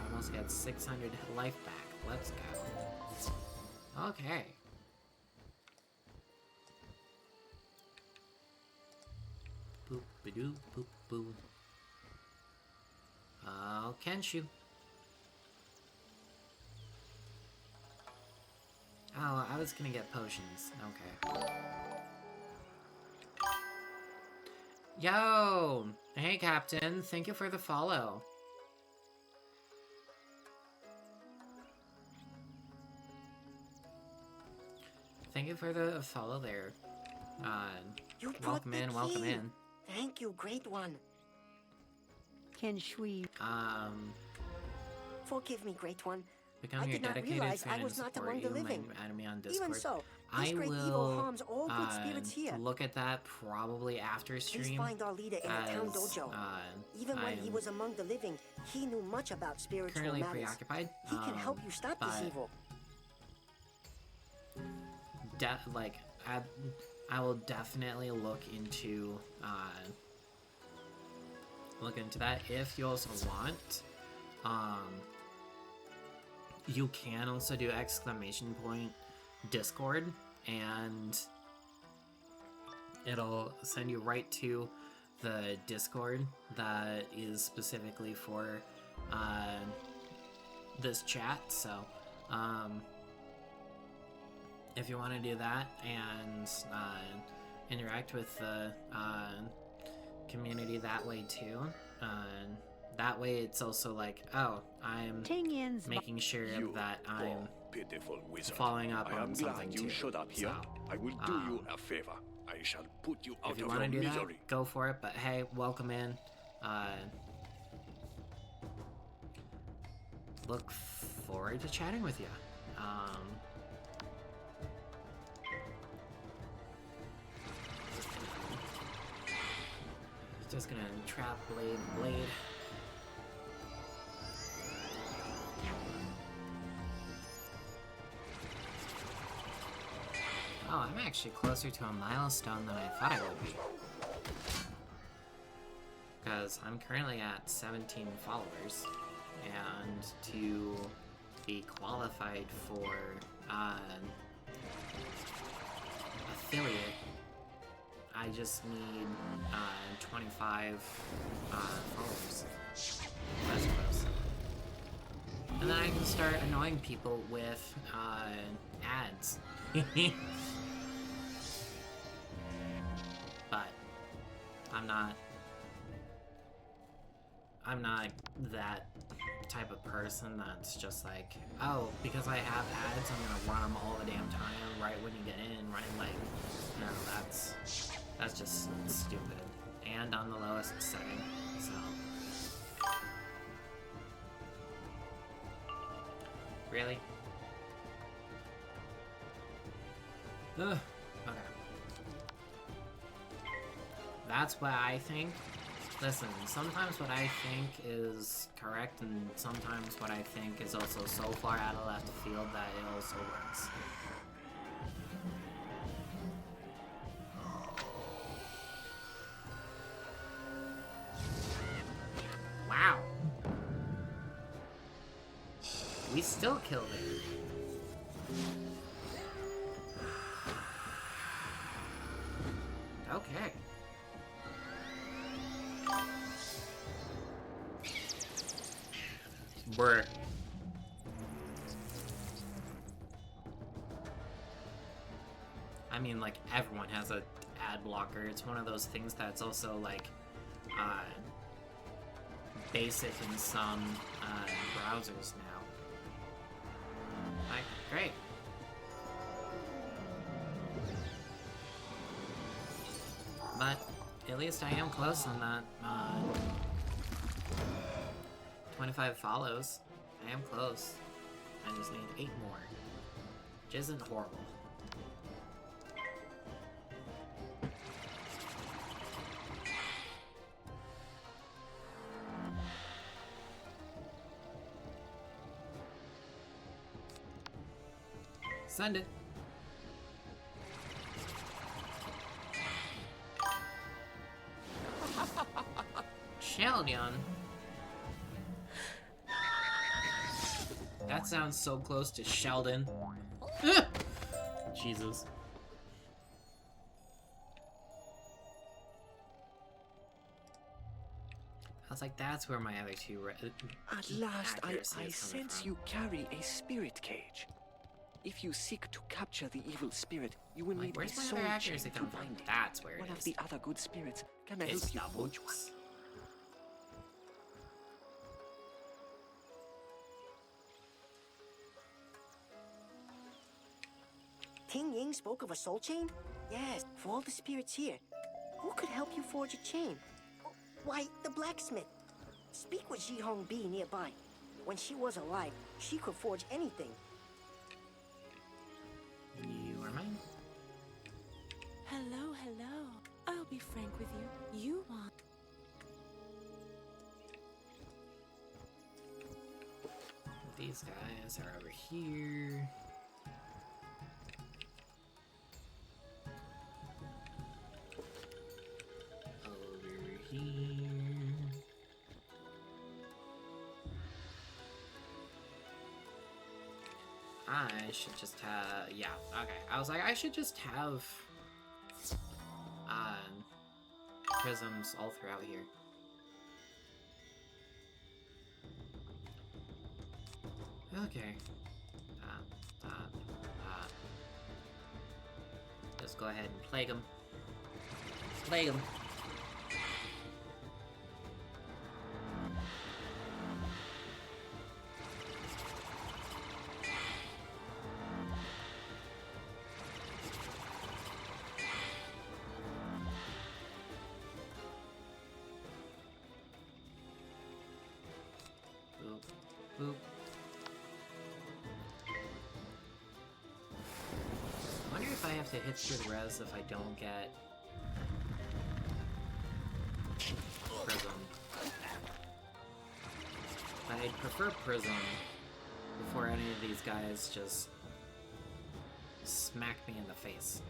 Almost got 600 life back. Let's go. Okay. Boop ba doo boop boo. Oh, Kenshu. Oh, I was gonna get potions. Okay. Yo! Hey, Captain. Thank you for the follow. Thank you for the follow there.
You brought
Welcome
the
in, welcome
key.
in.
Thank you, Great One.
Can Shui
Forgive me, Great One.
Become
I
your
did not
dedicated
realize
fan
I
and
was not
support
among the
you,
living.
my enemy on Discord.
Even so,
I
this great evil
will
harms all good spirits here.
look at that probably after
Please
stream.
find our leader in the town
as,
dojo. Even when he
I'm
was among the living, he knew much about spiritual
currently
matters.
preoccupied.
He can help you stop this
but
evil.
I will definitely look into that if you also want. You can also do ! Discord, and it'll send you right to the Discord that is specifically for this chat. So if you want to do that and interact with the community that way too, that way it's also like, oh, I'm making sure that I'm
Pitiful wizard.
following up
I
on
am
something
glad you
too.
showed up here.
So,
I will do you a favor. I shall put you out
if you
of
want to
your
do
misery.
that, go for it. But hey, welcome in. Look forward to chatting with you. Just gonna trap blade. Oh, I'm actually closer to a milestone than I thought I would be. Because I'm currently at 17 followers, and to be qualified for affiliate, I just need 25 followers. That's close. And then I can start annoying people with ads. But I'm not I'm not that type of person that's just like, oh, because I have ads, I'm gonna run them all the damn time, right when you get in, right? Like, no, that's just stupid. And on the lowest setting, so. Really? Ugh, okay. That's what I think. Listen, sometimes what I think is correct, and sometimes what I think is also so far out of left field that it also works. Wow. We still killed it. Okay. Brr. I mean, like, everyone has a ad blocker. It's one of those things that's also, like, basic in some browsers now. Like, great. But at least I am close on that. 25 follows. I am close. I just need 8 more. Which isn't horrible. Send it. Sheldon. That sounds so close to Sheldon. Jesus. I was like, that's where my other two
At last, I
accuracy is coming
sense
from.
you carry a spirit cage. If you seek to capture the evil spirit, you will
Like,
need a
where's my
soul
other
chain
accuracy
to
coming from?
find it.
That's where it
One of
is.
the other good spirits can help
It's
you
not
forge one.
books.
Ting Ying spoke of a soul chain? Yes, for all the spirits here. Who could help you forge a chain? Why, the blacksmith. Speak with Ji Hong Bi nearby. When she was alive, she could forge anything.
You are mine.
Hello, hello. I'll be frank with you. You want...
These guys are over here. Over here. I should just have... Yeah, okay. I was like, I should just have... prisms all throughout here. Okay. Just go ahead and plague them. Plague them. Boop. Boop. I wonder if I have to hit through the res if I don't get Prism. I'd prefer Prism before any of these guys just smack me in the face.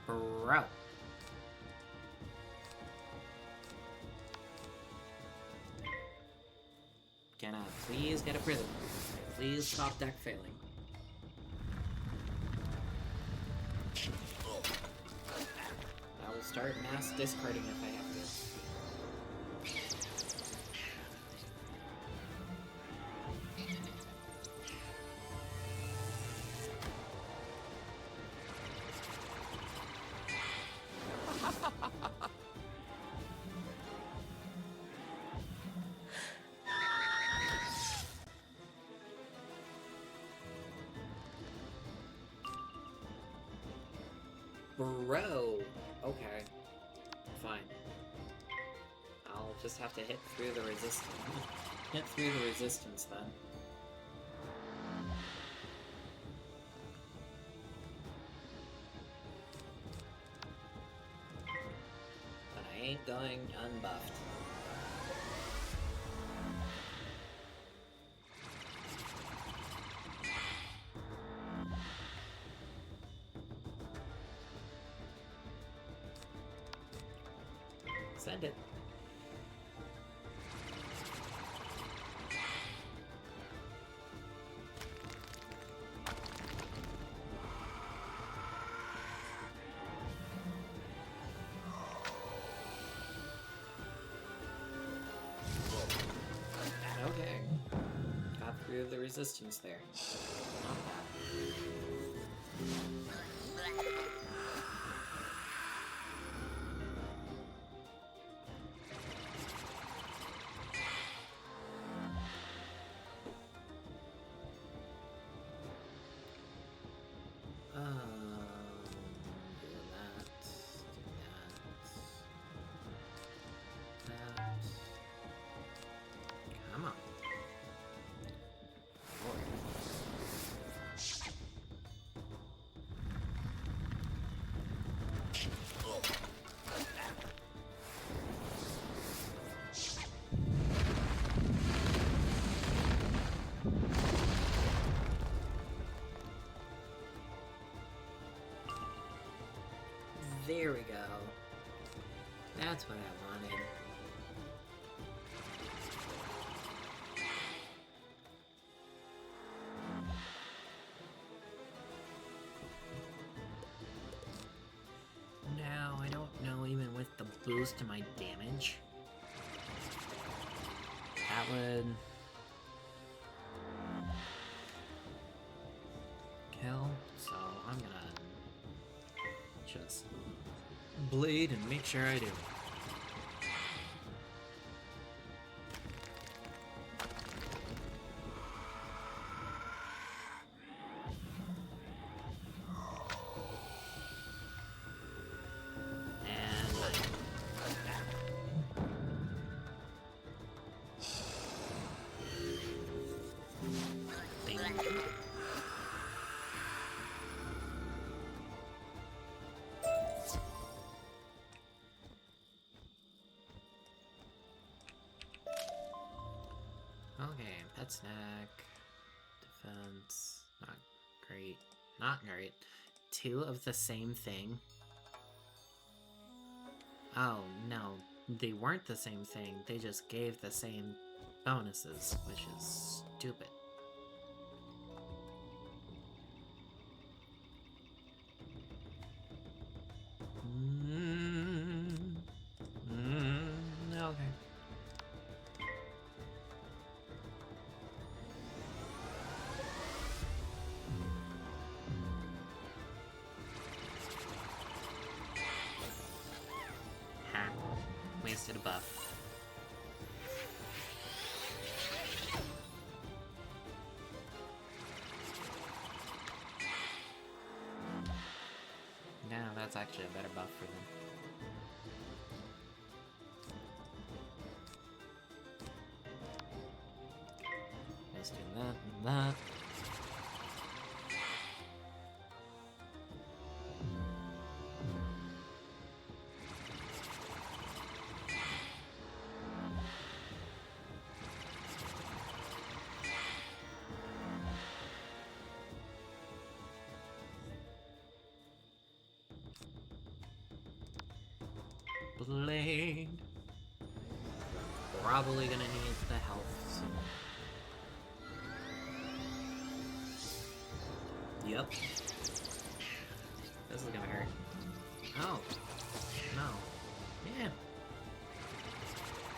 Bro! Can I please get a Prism? Please stop deck failing. I will start mass discarding if I have to. Bro! Okay. Fine. I'll just have to hit through the resistance. Hit through the resistance then. But I ain't going unbuffed. Send it. Okay. Got through the resistance there. Not bad. Do that. That. Come on. There we go. That's what I wanted. Now, I don't know, even with the boost to my damage, that would kill, so I'm gonna just bleed and make sure I do. And bing. Okay, pet snack, defense, not great, not great. 2 of the same thing. Oh, no, they weren't the same thing, they just gave the same bonuses, which is stupid. Okay. Ha. Wasted a buff. Now that's actually a better buff for them. Let's do that and that. Blade. Probably gonna need the health soon. Yep. This is gonna hurt. Oh. No. Yeah.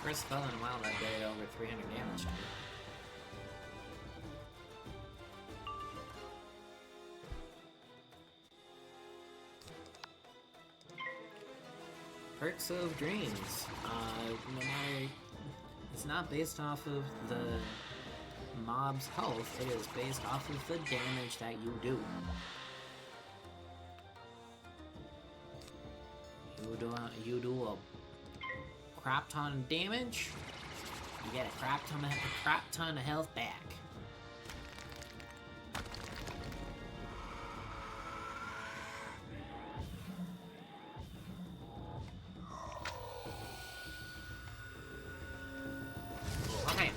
First spell in a while that did over 300 damage to me. Perks of Dreams. No matter... It's not based off of the mob's health, it is based off of the damage that you do. You do a crap ton of damage. You get a crap ton of health back. Okay.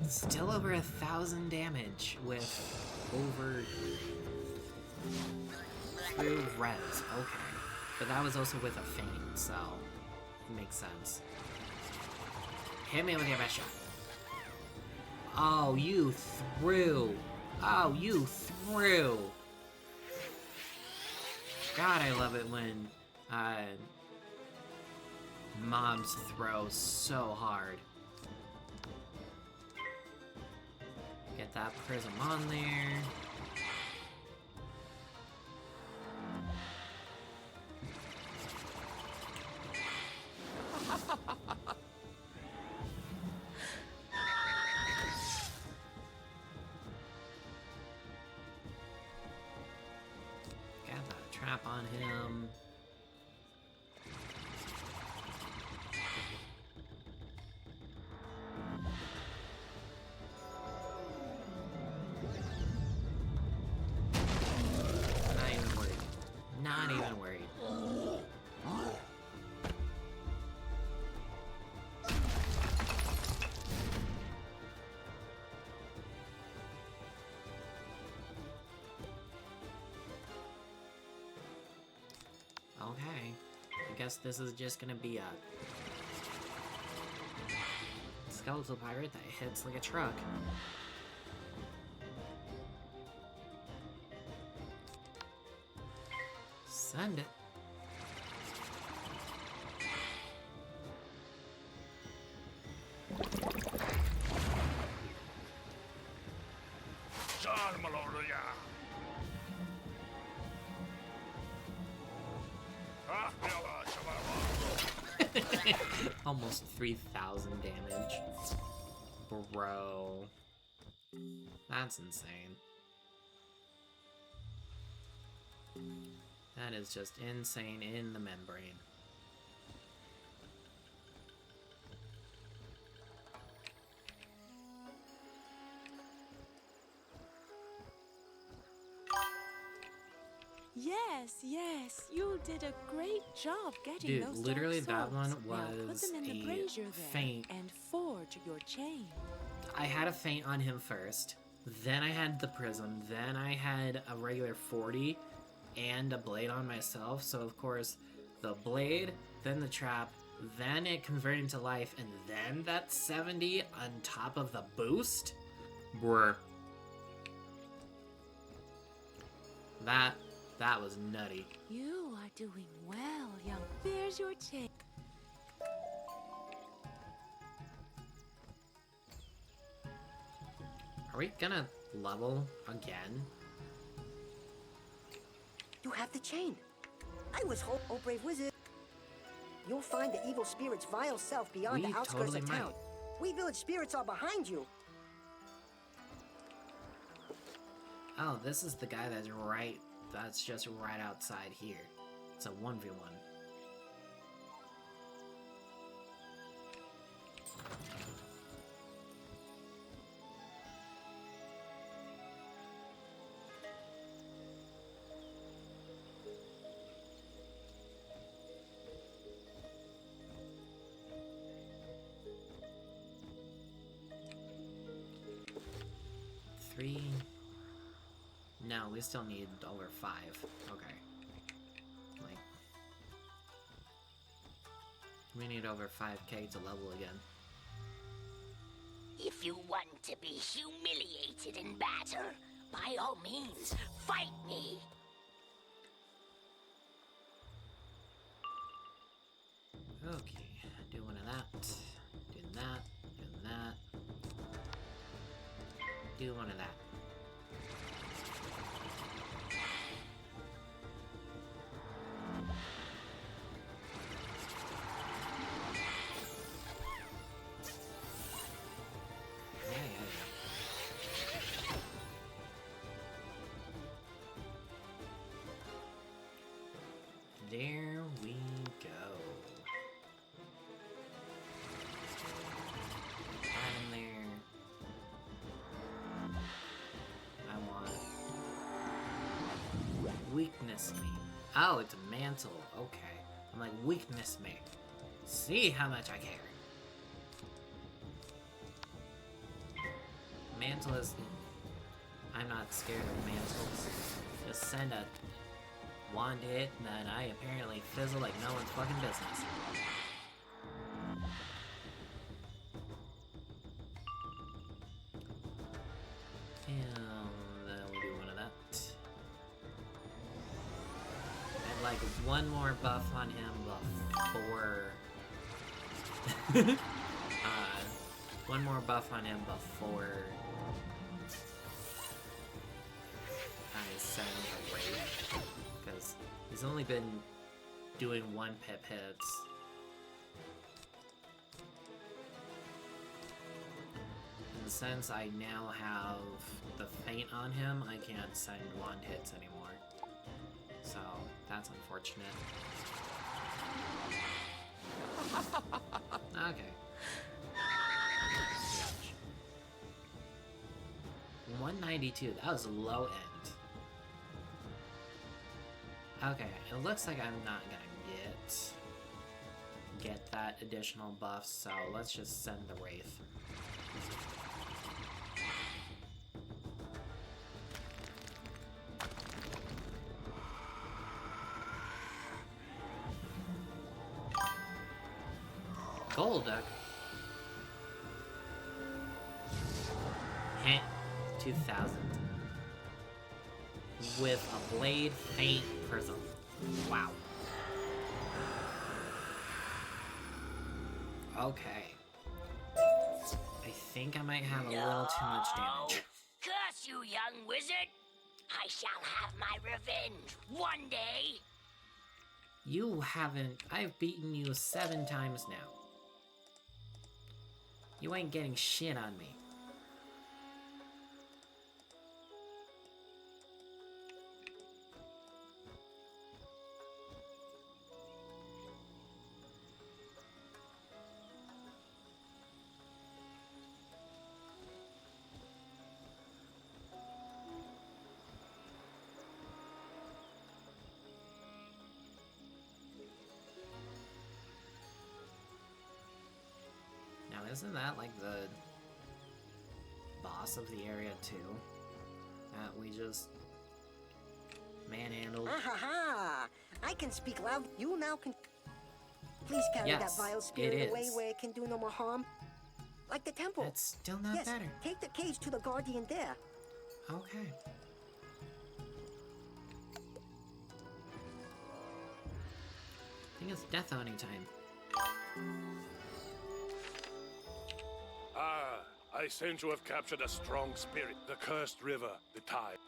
Still over 1,000 damage with over through res. Okay. But that was also with a feint, so it makes sense. Hit me with your best shot. Oh, you threw. Oh, you threw. God, I love it when mobs throw so hard. Get that prism on there. Got that trap on him. Not even worried. Not even worried. Okay, I guess this is just gonna be a skeletal pirate that hits like a truck. Send it. Almost 3,000 damage. Bro. That's insane. That is just insane in the membrane.
Yes, you did a great job getting
Dude,
those
literally
dark
that one
souls. Now put
was
them in the
a
brazier there
feint.
and forge your chain.
I had a feint on him first, then I had the prism, then I had a regular 40 and a blade on myself, so of course the blade, then the trap, then it converted into life, and then that 70 on top of the boost? Bruh. That was nutty.
You are doing well, young. There's your chain.
Are we gonna level again?
You have the chain. I was oh brave wizard. You'll find the evil spirit's vile self beyond
We
the outskirts
totally
of
might.
town. We village spirits are behind you.
Oh, this is the guy that's just right outside here. It's a 1v1. Three. No, we still need over 5. Okay. Like, we need over 5k to level again.
If you want to be humiliated in battle, by all means, fight me.
Okay, do one of that. Do that. Do that. Do one of that. There we weakness me. Oh, it's a mantle. Okay. I'm like, weakness me. See how much I care. Mantle is... I'm not scared of mantles. Just send a wand hit, and then I apparently fizzle like no one's fucking business. And then we'll do one of that. And like one more buff on him before... one more buff on him before I send him away, because he's only been doing 1 pip hits. And since I now have the feint on him, I can't send wand hits anymore. So that's unfortunate. Okay. 192, that was low end. Okay, it looks like I'm not gonna get that additional buff, so let's just send the Wraith. Golduck? Heh. 2000 with a blade feint prism. Wow. Okay. I think I might have a little too much damage.
Curse you, young wizard! I shall have my revenge one day.
You haven't. I've beaten you 7 times now. You ain't getting shit on me. Isn't that like the boss of the area too? That we just manhandled?
Ha! I can speak loud. You now can... Please carry that vile spirit away where it can do no more harm. Like the temple.
It's still not better.
Take the cage to the guardian there.
Okay. I think it's Death Oni time.
Ah, I seem to have captured a strong spirit. The cursed river, the tide.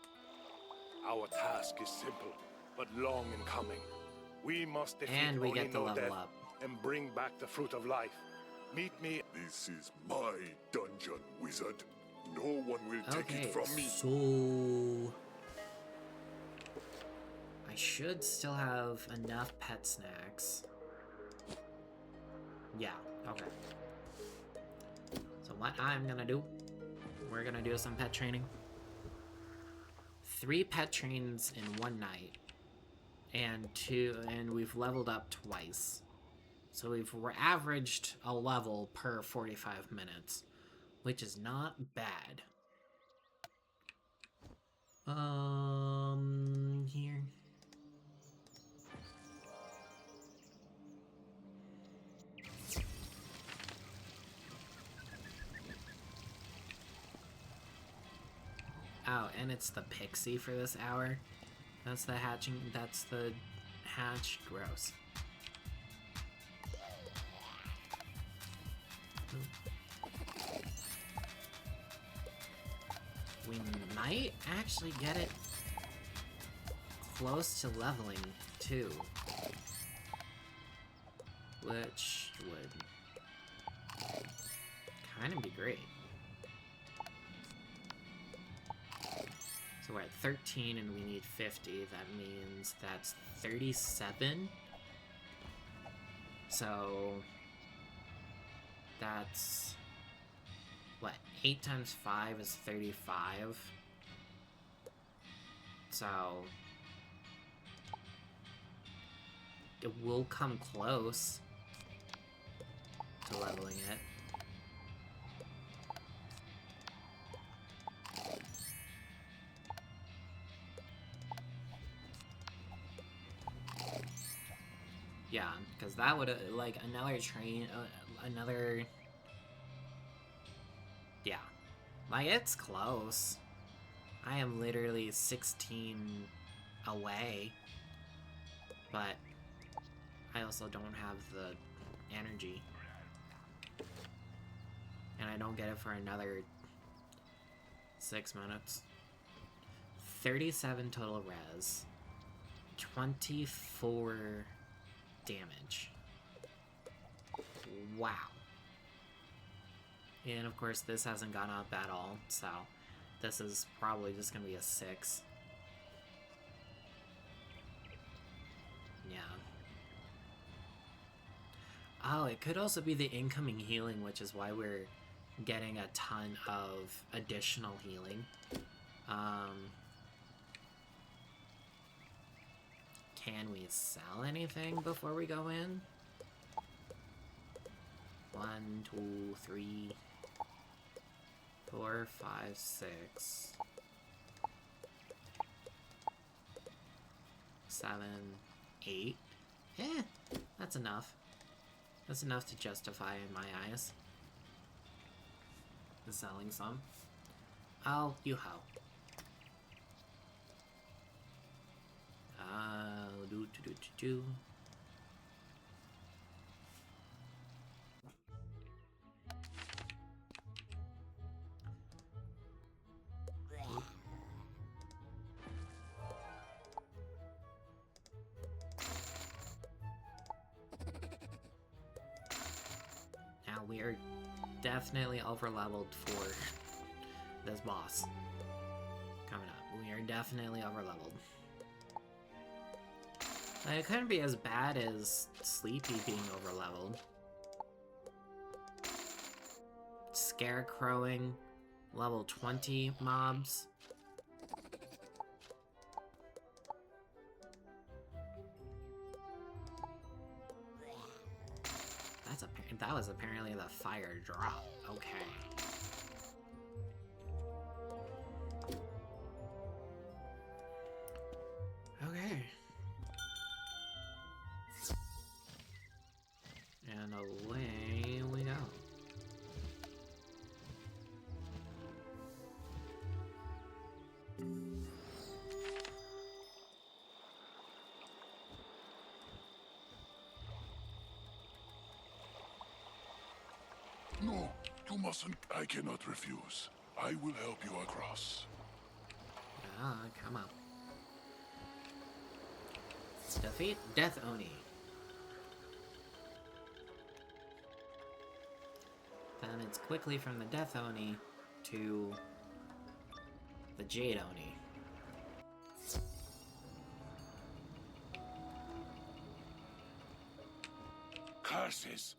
Our task is simple, but long in coming. We must defeat
and we
Oni
get to
no
level
Death
up.
And bring back the fruit of life. Meet me.
This is my dungeon, wizard. No one will take it from me.
So I should still have enough pet snacks. Yeah, okay. So what I'm gonna do, we're gonna do some pet training. 3 pet trains in 1 night. And we've leveled up twice. So we're averaged a level per 45 minutes, which is not bad. Here. Oh, and it's the pixie for this hour. That's the hatching, that's the hatch. Gross. We might actually get it close to leveling, too. Which would kind of be great. So we're at 13 and we need 50. That means that's 37. So that's what, 8 times 5 is 35. So will come close to leveling it. Yeah, because that would, like, another train, another... Yeah. Like, it's close. I am literally 16 away. But I also don't have the energy. And I don't get it for another 6 minutes. 37 total res. 24 damage. Wow. And of course this hasn't gone up at all, so this is probably just gonna be a 6. Yeah. Oh, it could also be the incoming healing, which is why we're getting a ton of additional healing. Can we sell anything before we go in? 1, 2, 3, 4, 5, 6, 7, 8. That's enough. That's enough to justify in my eyes. Selling some. Oh, you ho. Do. Now we are definitely over-leveled for this boss coming up. We are definitely over-leveled. It couldn't be as bad as Sleepy being over-leveled. Scarecrowing level 20 mobs. That was apparently the fire drop. Okay. Okay. And away we go.
No, you mustn't. I cannot refuse. I will help you across.
Ah, come on. Defeat Death Oni. Then it's quickly from the Death Oni to the Jade Oni.
Curses!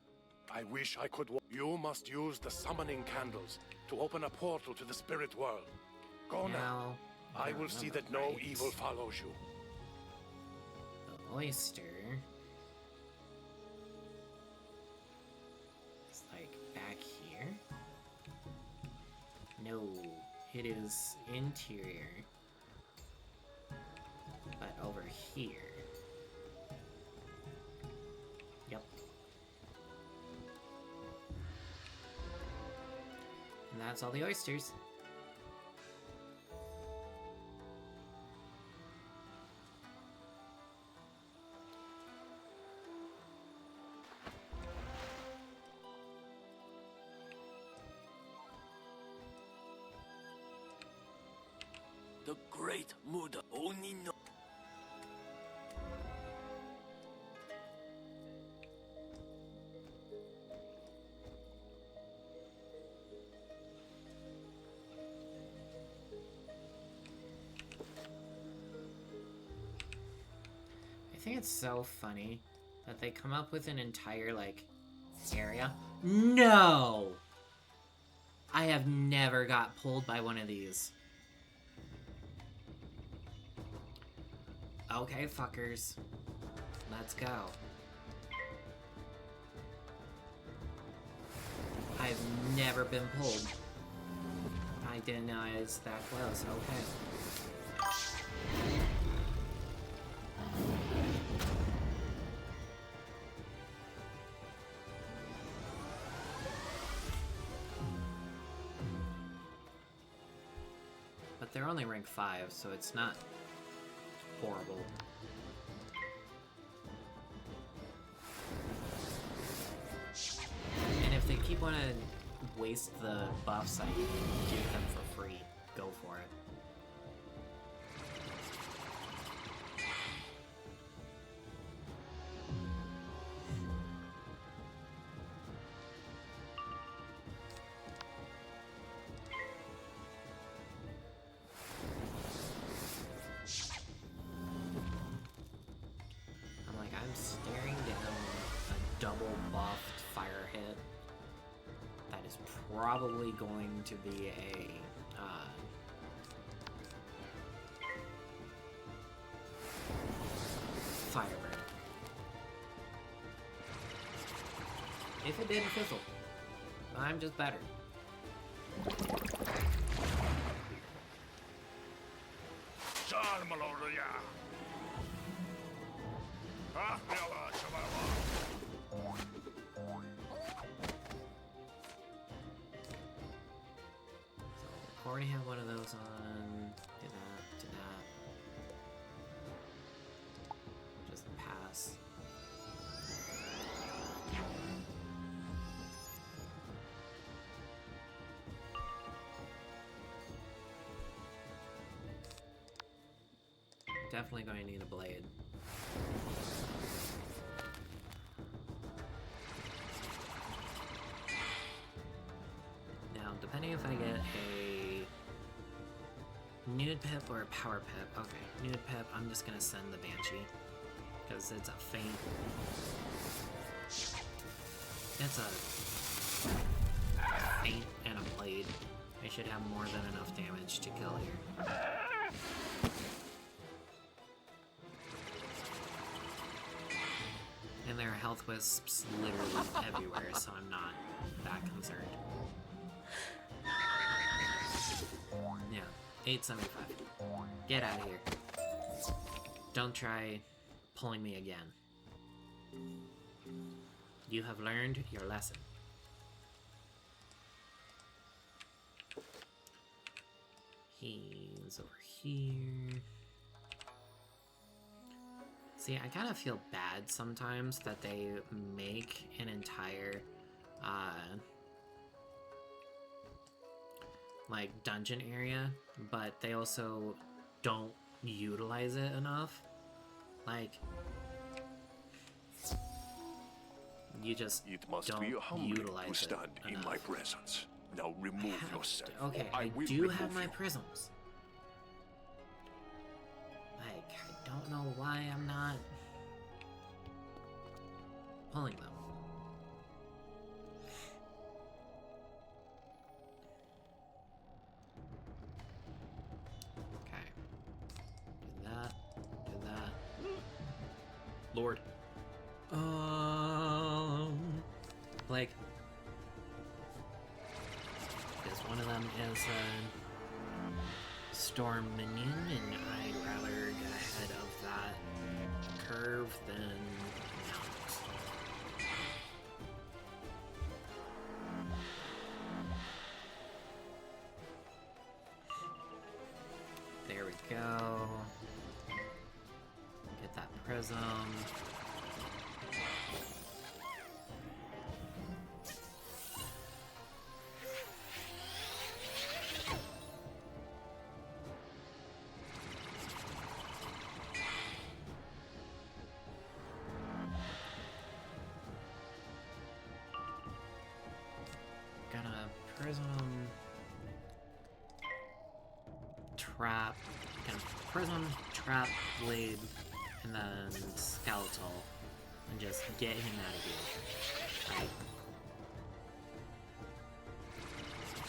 I wish I could. You must use the summoning candles to open a portal to the spirit world. Go now. I will see that no evil follows you.
The oyster is like back here. No, it is interior, but over here. Yep. And that's all the oysters.
The great Muda only knows.
I think it's so funny that they come up with an entire, like, area. No! I have never got pulled by one of these. Okay, fuckers. Let's go. I've never been pulled. I didn't know I was that close. Okay. But they're only rank 5, so it's not horrible. And if they keep wanting to waste the buffs I give them for free, go for it. I'm staring down a double buffed fire hit that is probably going to be a fire burn. If it didn't fizzle, I'm just better. Already have one of those on. Do that. Just pass. Definitely going to need a blade. Now, depending if I get a Nude Pip or a Power Pip. Okay, Nude Pip, I'm just gonna send the Banshee. Because it's a feint. It's a feint and a blade. I should have more than enough damage to kill here. And there are health wisps literally everywhere, so I'm not that concerned. Yeah, 875. Get out of here. Don't try pulling me again. You have learned your lesson. He's over here. See, I kind of feel bad sometimes that they make an entire, like, dungeon area, but they also don't utilize it enough. Like, you just
It must
don't
be humbling
utilize
to stand
it
in
enough.
my presence. Now remove yourself.
Okay,
or
I
will
do have
remove
my
you.
prisms. Like, I don't know why I'm not pulling them. Okay. Do that. Do that. Lord. Like, because one of them is a storm minion, and I'd rather get ahead of that curve than not. There we go. Get that prism. Gonna prism, trap, gonna prism, trap, blade, and then skeletal, and just get him out of here. Right?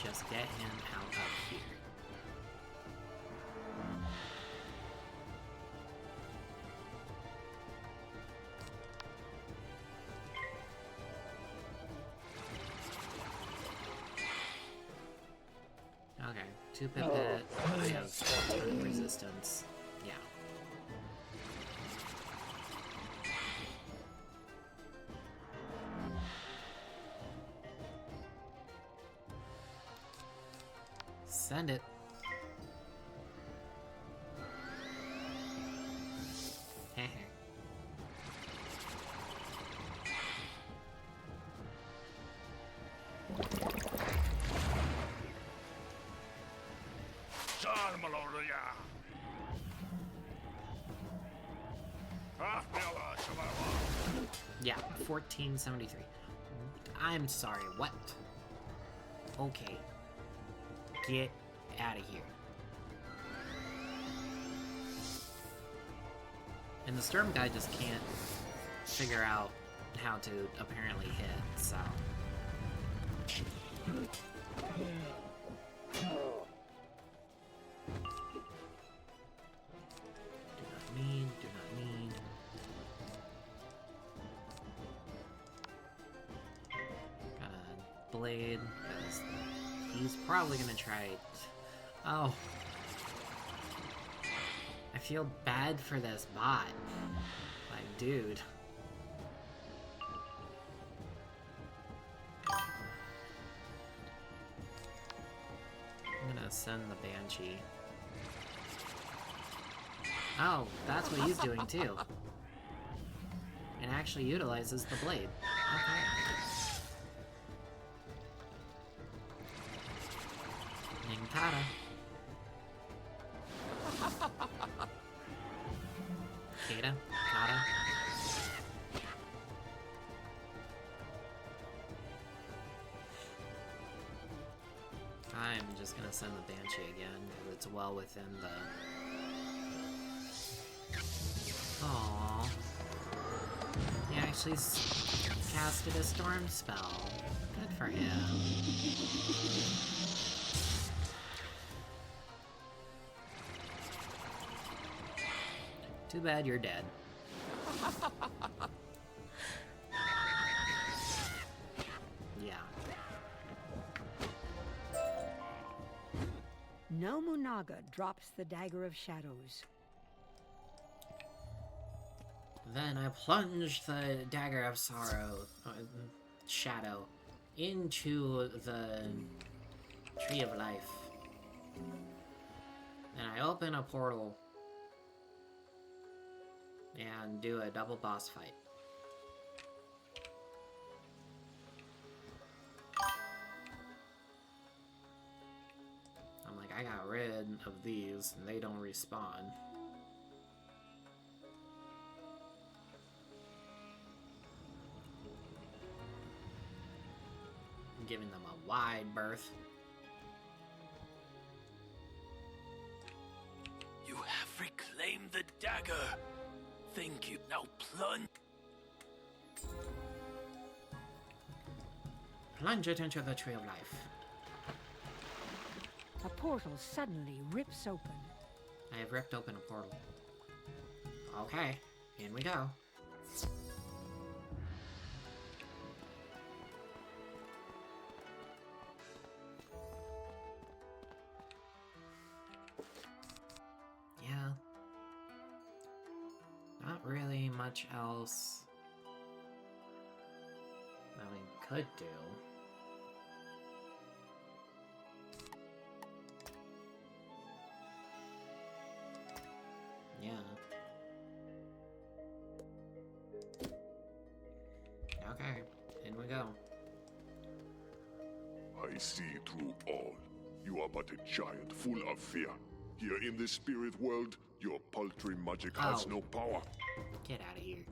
Just get him out of here. 2 pipette, we have resistance. Yeah. Send it. Yeah, 1473. I'm sorry, what? Okay. Get out of here. And the Storm guy just can't figure out how to apparently hit, so... Do not need. Got a blade, because he's probably gonna try... Oh. I feel bad for this bot. Like, dude. I'm gonna send the Banshee. Oh, that's what he's doing too. It actually utilizes the blade. Okay. Ninkata. Kata. Kata. I'm just gonna send the Banshee again, because it's well within the... Aww. He actually casted a storm spell. Good for him. Too bad you're dead. Yeah.
Nobunaga drops the Dagger of Shadows.
Then I plunge the Dagger of Shadow, into the Tree of Life. And I open a portal and do a double boss fight. I'm like, I got rid of these and they don't respawn. I'm giving them a wide berth.
You have reclaimed the dagger. Thank you. Now plunge.
Plunge it into the Tree of Life.
A portal suddenly rips open.
I have ripped open a portal. Okay, in we go. Yeah. Not really much else that we could do. Yeah. Okay, in we go.
I see through all. You are but a giant full of fear. Here in the spirit world, your paltry magic has no power.
Get out of here.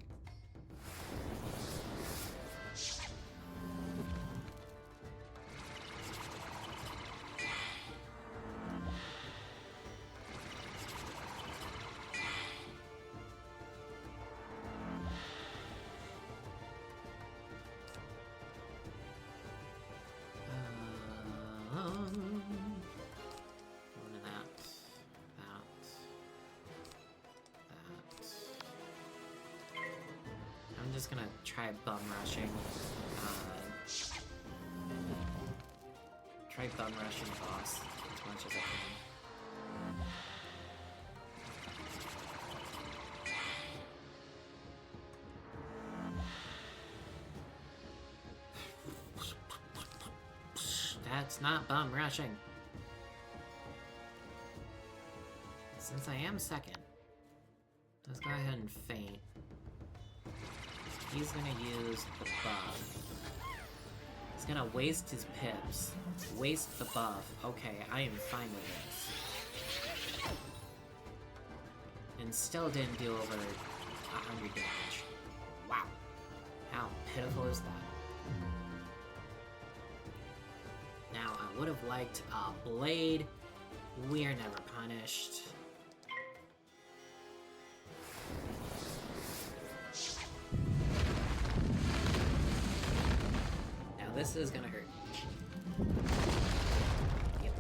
One of that. I'm just gonna try bum rushing. try bum rushing the boss as much as I can. That's not bum rushing. Since I am second, let's go ahead and feint. He's gonna use the buff. He's gonna waste his pips. Waste the buff. Okay, I am fine with this. And still didn't do over 100 damage. Wow. How pitiful is that? Now, I would have liked a blade. We are never punished. Now, this is gonna hurt. Yep.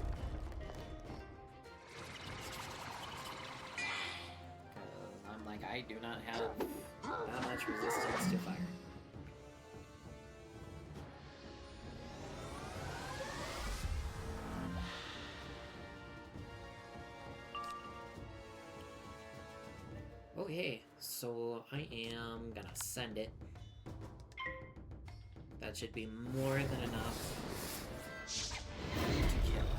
Because I'm like, I do not have that much resistance to fire. Okay, so I am gonna send it. That should be more than enough to kill.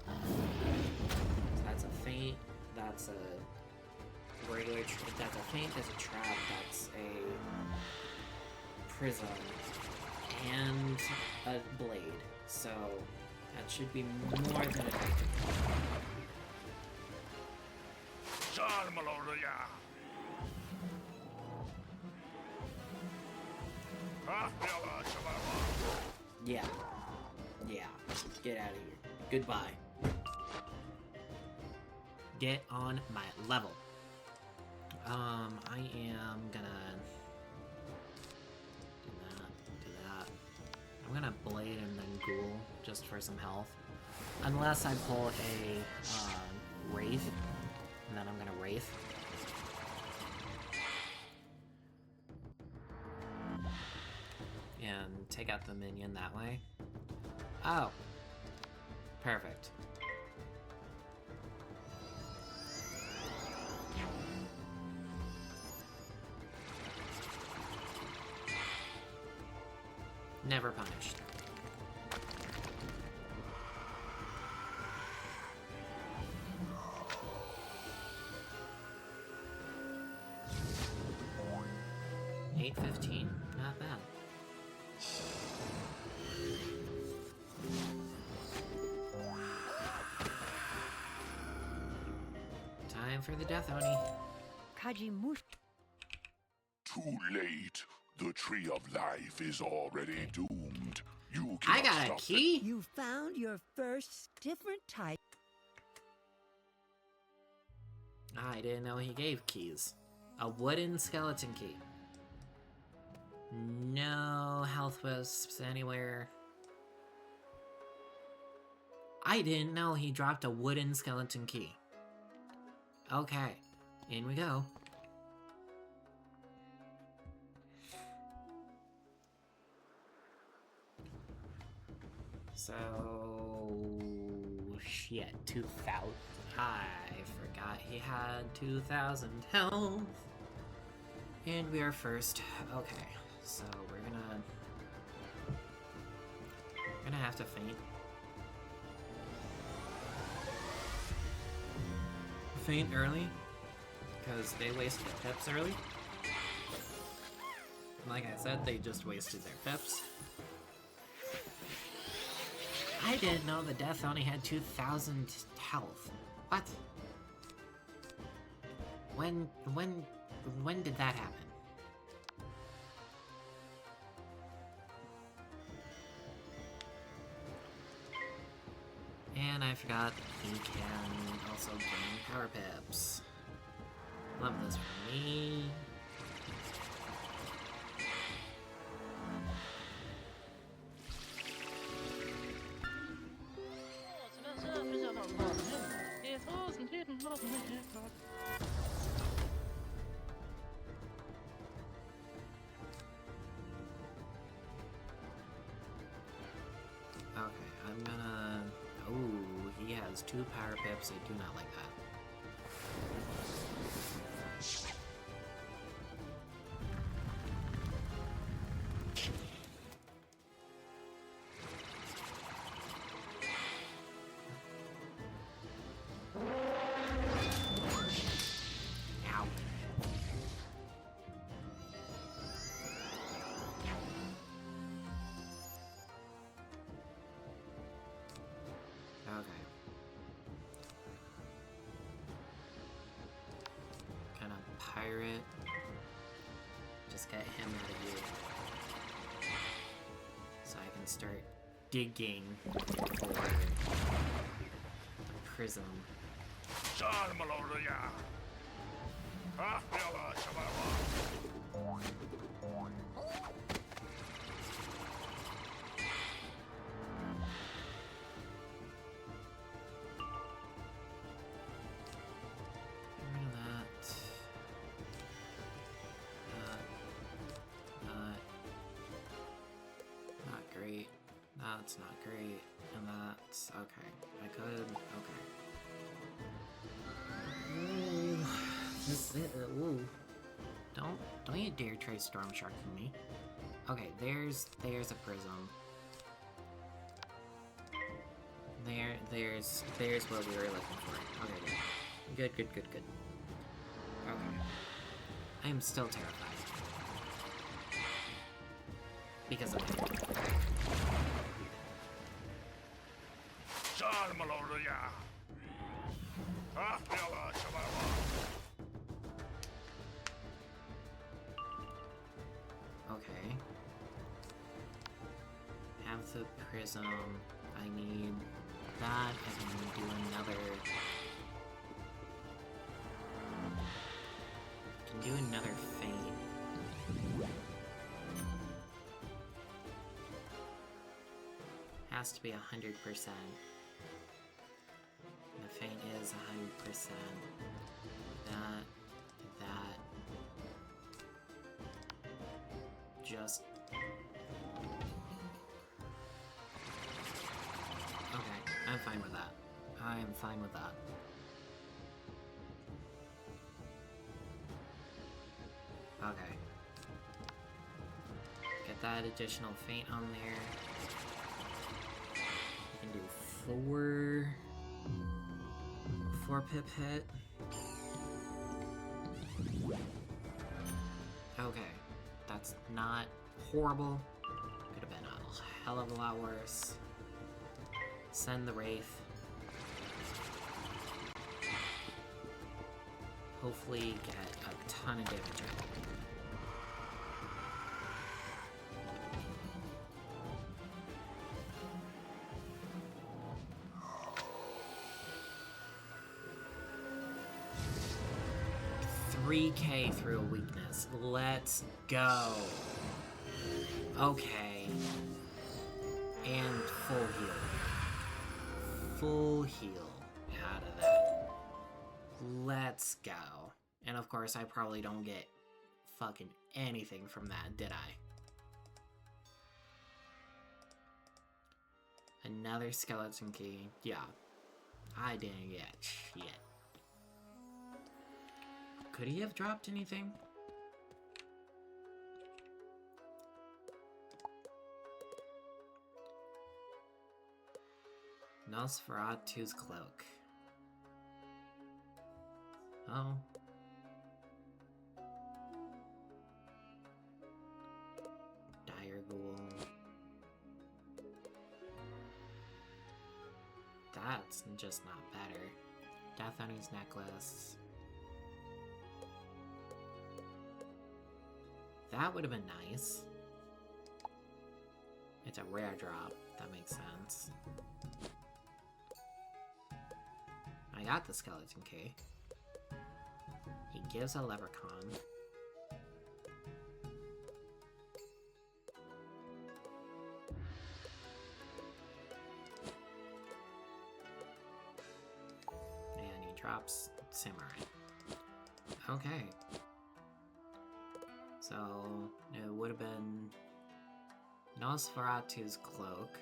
So that's a feint, that's a regular, that's a feint, that's a trap, that's a prism, and a blade. So that should be more than enough. Yeah. Yeah. Get out of here. Goodbye. Get on my level. I am gonna do that. I'm gonna blade and then ghoul just for some health. Unless I pull a wraith. And then I'm gonna wraith. And take out the minion that way. Oh. Perfect. Never punished. $8.15, not bad. Time for the Death Oni.
Too late. The tree of life is already doomed. You
I
cannot
got a
stop
key?
You found your first different type.
I didn't know he gave keys. A wooden skeleton key. No health wisps anywhere. I didn't know he dropped a wooden skeleton key. Okay, in we go. So, shit, 2,000. I forgot he had 2,000 health. And we are first. Okay, so we're gonna have to feint. Feint early, because they wasted their pips early. Like I said, they just wasted their pips. I didn't know the Death Oni had 2,000 health. What? When did that happen? And I forgot he can also gain power pips. Love this for me. Okay, I'm gonna has 2 power pips. I do not like that. Ow. Okay. Gonna pirate. Just get him out of here. So I can start digging for the prism. Not great. That's not great. And that's okay. I could. Okay. Ooh. Ooh. Don't you dare try Storm Sharking me. Okay, there's a prism. There's what we were looking for. Okay, good. Good. Okay. I am still terrified. Because of it. Okay. Have the prism. I need that, and then do another. Can do another feint. Has to be 100%. The feint is 100%. That. Just. Okay, I'm fine with that. I am fine with that. Okay. Get that additional feint on there. You can do 4 pip hit. Okay. That's not horrible. Could have been a hell of a lot worse. Send the Wraith. Hopefully get a ton of damage out. $3K through a weakness. Let's go. Okay. And full heal. Full heal out of that. Let's go. And of course, I probably don't get fucking anything from that, did I? Another skeleton key. Yeah. I didn't get shit. Could he have dropped anything? Nosferatu's cloak. Oh. Dire Ghoul. That's just not better. Death Oni's necklace. That would have been nice. It's a rare drop. That makes sense. I got the skeleton key. He gives a leprechaun. And he drops samurai. Okay. So, it would have been Nosferatu's cloak.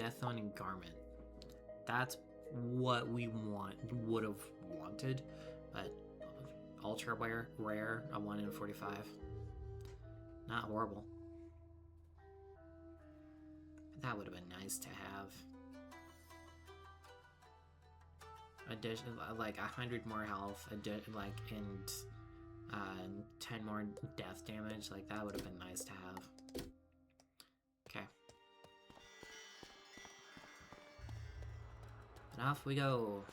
Death Oni garment. That's what we would have wanted, but ultra rare, a 1 in 45. Not horrible. That would have been nice to have. Addition, like 100 more health, and 10 more death damage. Like that would have been nice to have. Okay. And off we go.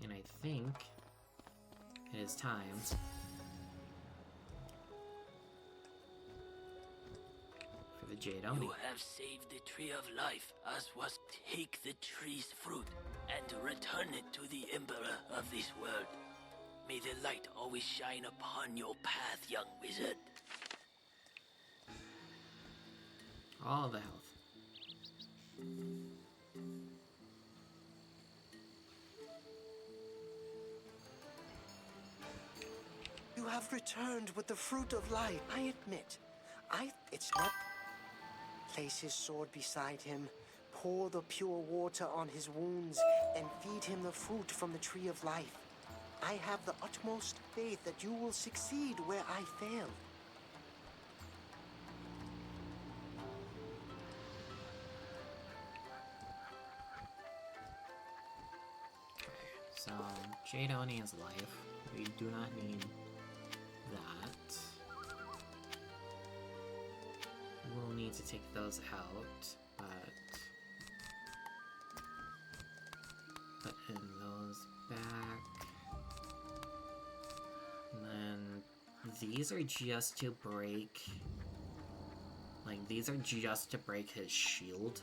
And I think it is time for the Jade Oni.
You have saved the Tree of Life, as was take the tree's fruit and return it to the Emperor of this world. May the light always shine upon your path, young wizard.
All the health.
You have returned with the fruit of life. I admit, it's not. Place his sword beside him, pour the pure water on his wounds, and feed him the fruit from the tree of life. I have the utmost faith that you will succeed where I failed.
So, Jade Oni is life. We do not need that. We'll need to take those out, but put in those back. And then these are just to break, like these are just to break his shield,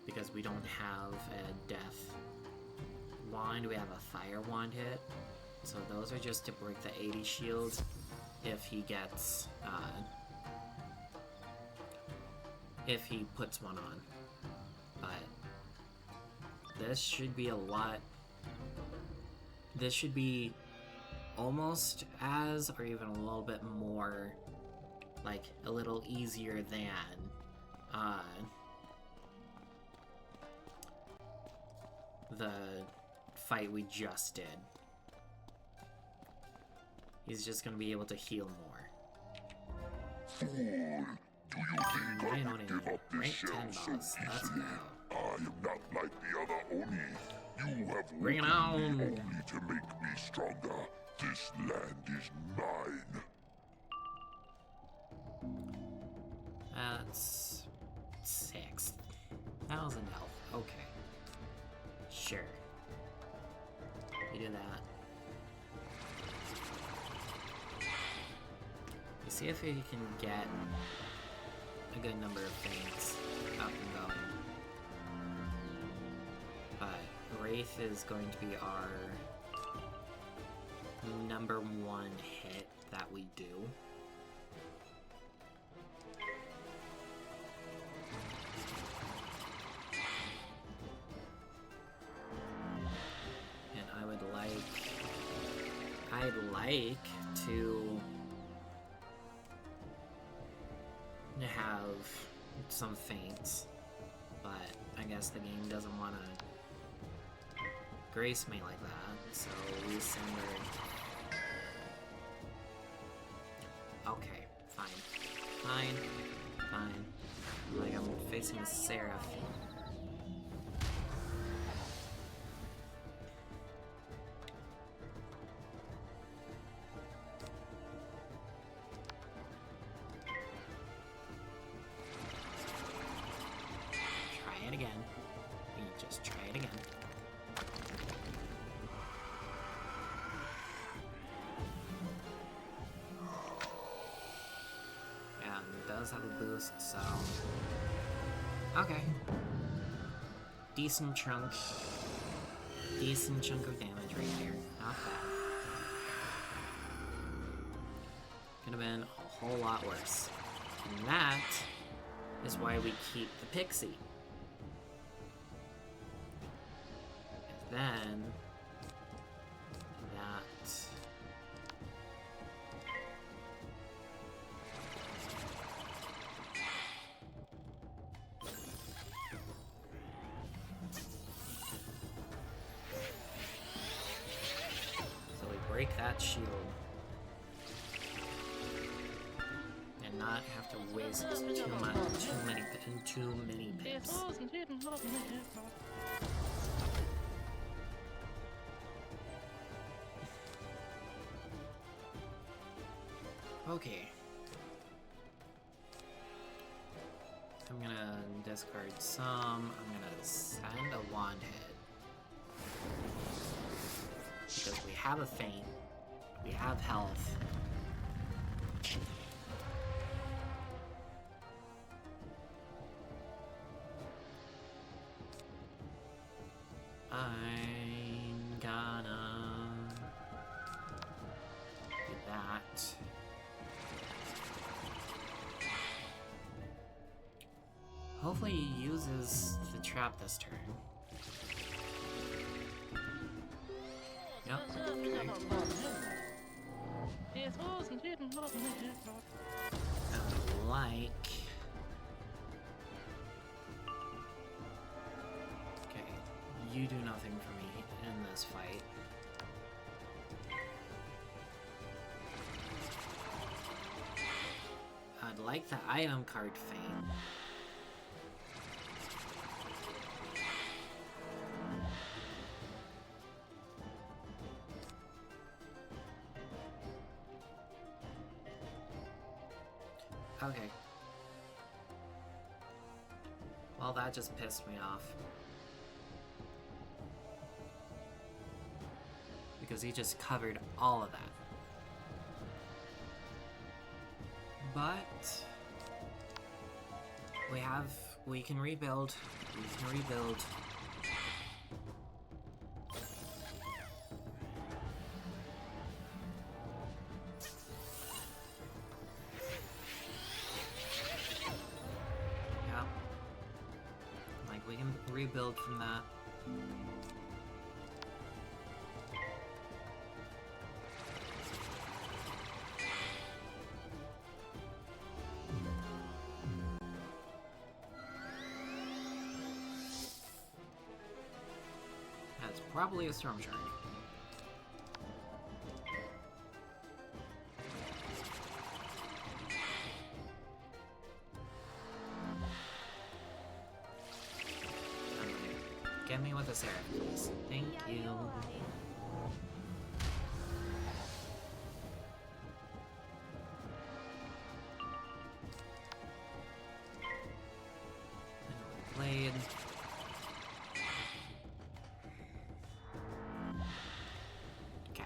because we don't have a death wand, we have a fire wand hit, so those are just to break the 80 shield if he gets if he puts one on. But this should be a lot, this should be almost as, or even a little bit more, like a little easier than the fight we just did. He's just gonna be able to heal more.
Fool! Do you think I would give up this shell so easily? I am not like the other Oni. You have
Bring it
wounded me
on.
only to make me stronger. This land is mine.
That's 6,000 health. Okay. Sure. You do that. You see if you can get a good number of things up and going. But Wraith is going to be our number 1 hit that we do. And I'd like to have some feints, but I guess the game doesn't want to grace me like that, so we send her. Okay, fine. Like I'm facing a Seraph. Try it again. You just try it again. Yeah, it does have a boost, so... Okay. Decent chunk of damage right here. Not bad. Could have been a whole lot worse. And that is why we keep the pixie. And then that break that shield. And not have to waste too many pips. Okay. I'm gonna discard some. I'm gonna send a wand hit. Because we have a feint. We have health. I'm gonna do that. Hopefully he uses the trap this turn. Yep. Okay. Like... Okay, you do nothing for me in this fight. I'd like the item card feint. Okay. Well, that just pissed me off. Because he just covered all of that. But... we can rebuild. We can rebuild. Rebuild from that. That's probably a storm shard. Get me with a Seraph, please. Thank you. Blade. Okay.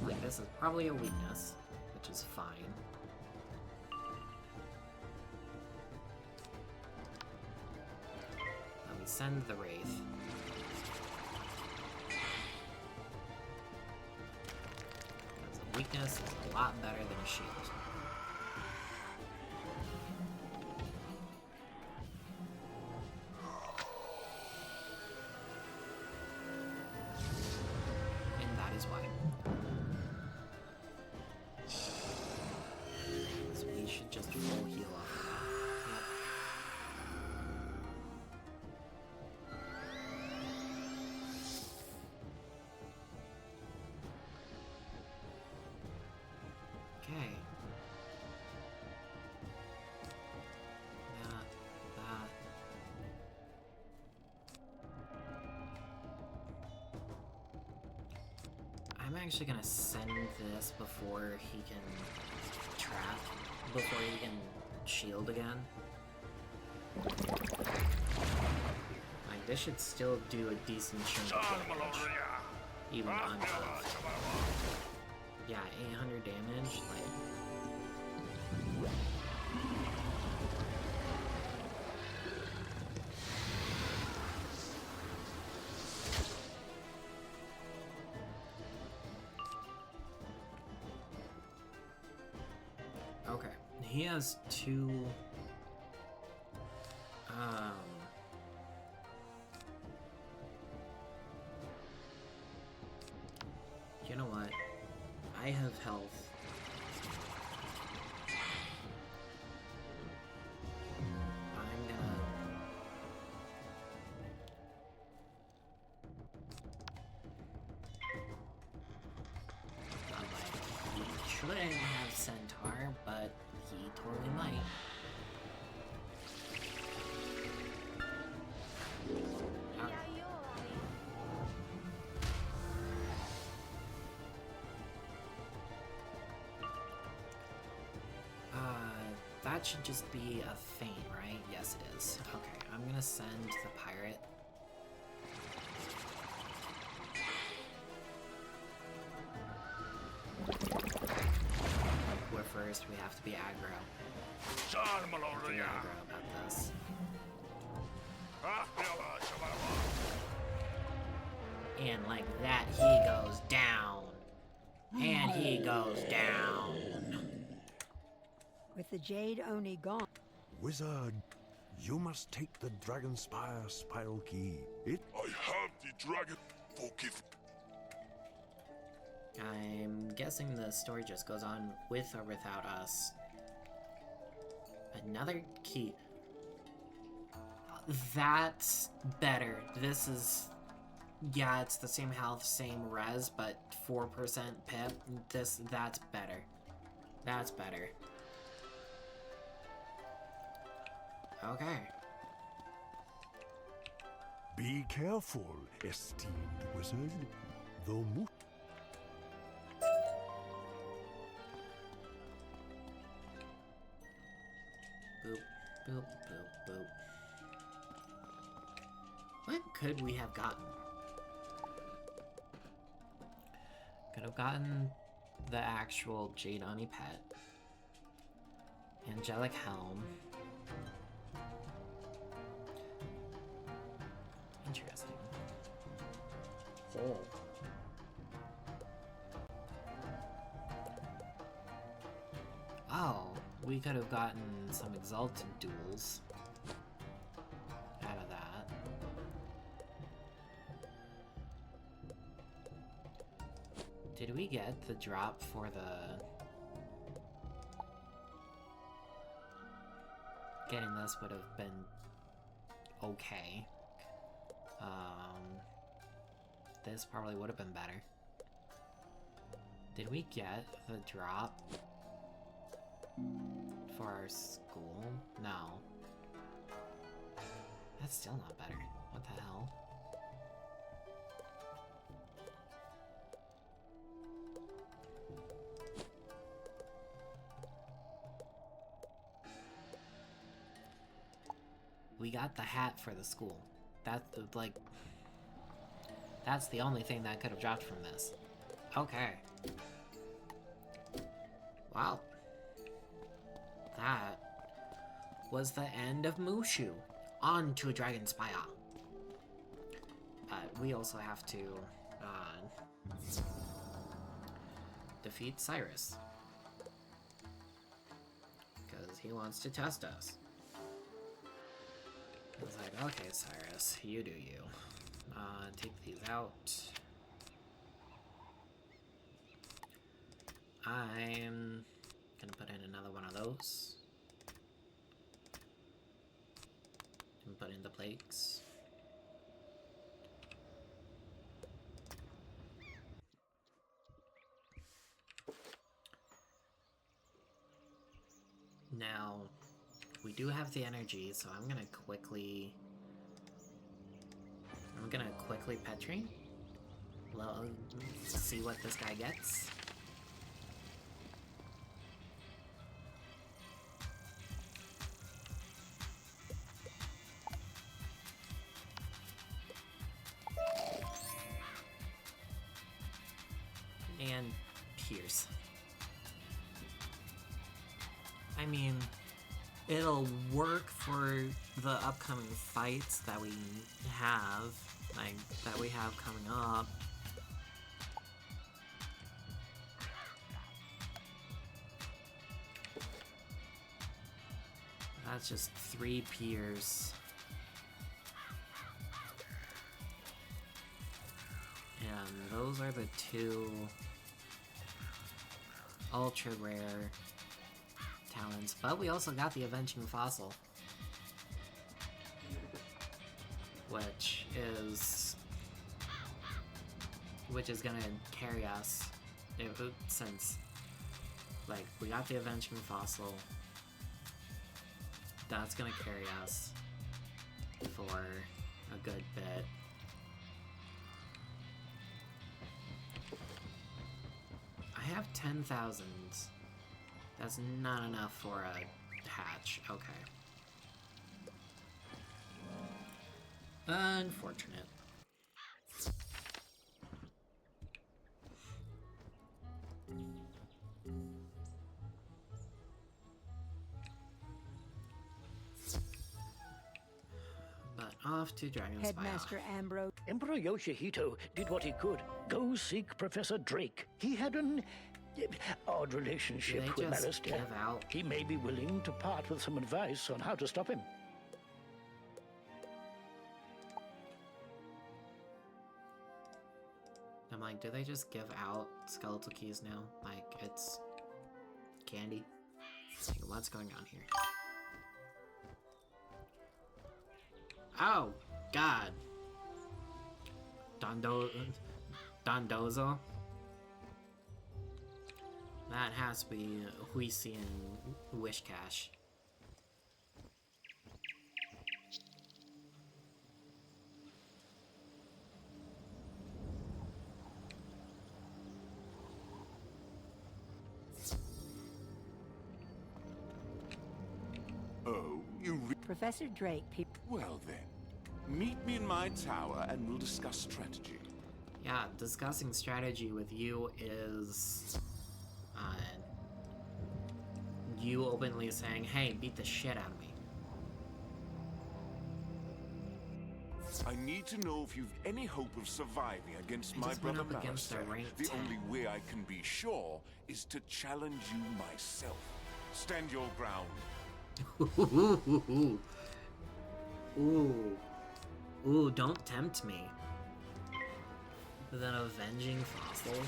Like, this is probably a weakness, which is fine. Send the Wraith. Because a weakness is a lot better than a shield. And that is why. So we should just full heal off. Okay. Yeah, that. I'm actually gonna send this before he can trap, before he can shield again. Like, this should still do a decent chunk of damage, even on health. Yeah, 800 damage, like... Okay, he has two... You know what? I have health. I'm gonna... shouldn't have Centaur, but he totally might. That should just be a feint, right? Yes, it is. Okay, I'm gonna send the pirate. We're first, we have to be aggro. Be aggro about this. And like that, he goes down. And he goes down.
With the Jade Oni gone.
Wizard, you must take the Dragonspyre spiral key.
I have the dragon. Forgive.
I'm guessing the story just goes on with or without us. Another key. That's better. This is... Yeah, it's the same health, same res, but 4% pip. That's better. That's better. Okay.
Be careful, esteemed wizard. Though
Boop, boop, boop, boop. What could we have gotten? Could have gotten the actual Jade Oni pet. Angelic Helm. Interesting. Oh. Oh, we could have gotten some Exalted duels out of that. Did we get the drop for the... Getting this would have been okay. This probably would have been better. Did we get the drop for our school? No. That's still not better. What the hell? We got the hat for the school. That's the, like... That's the only thing that could have dropped from this. Okay. Wow. That was the end of Mooshu. On to Dragonspyre. We also have to defeat Cyrus. Because he wants to test us. It's like, okay, Cyrus, you do you. Take these out. I'm gonna put in another one of those. And put in the plates. Now, we do have the energy, so I'm gonna quickly pet train. See what this guy gets. And Pierce. I mean, it'll work for the upcoming fights that we have, like, that we have coming up. That's just 3 Pierce. And those are the 2 ultra rare talents, but we also got the Avenging Fossil, which is gonna carry us since like, we got the Avenging Fossil. That's gonna carry us for a good bit. I have 10,000. That's not enough for a hatch. Okay. Unfortunate. But off to Dragonspyre.
Headmaster Ambrose.
Emperor Yoshihito did what he could. Go seek Professor Drake. He had an odd relationship with Alistair.
Give out?
He may be willing to part with some advice on how to stop him.
I'm like, do they just give out skeletal keys now? Like, it's candy? Like, what's going on here? Oh, God. Dondozo? That has to be Huisi and Wishcash.
Oh,
Professor Drake,
well then, meet me in my tower and we'll discuss strategy.
Yeah, discussing strategy with you is you openly saying, hey, beat the shit out of me.
I need to know if you've any hope of surviving against my brother Alistair. The only way I can be sure is to challenge you myself. Stand your ground.
Ooh, don't tempt me. With an avenging fossil.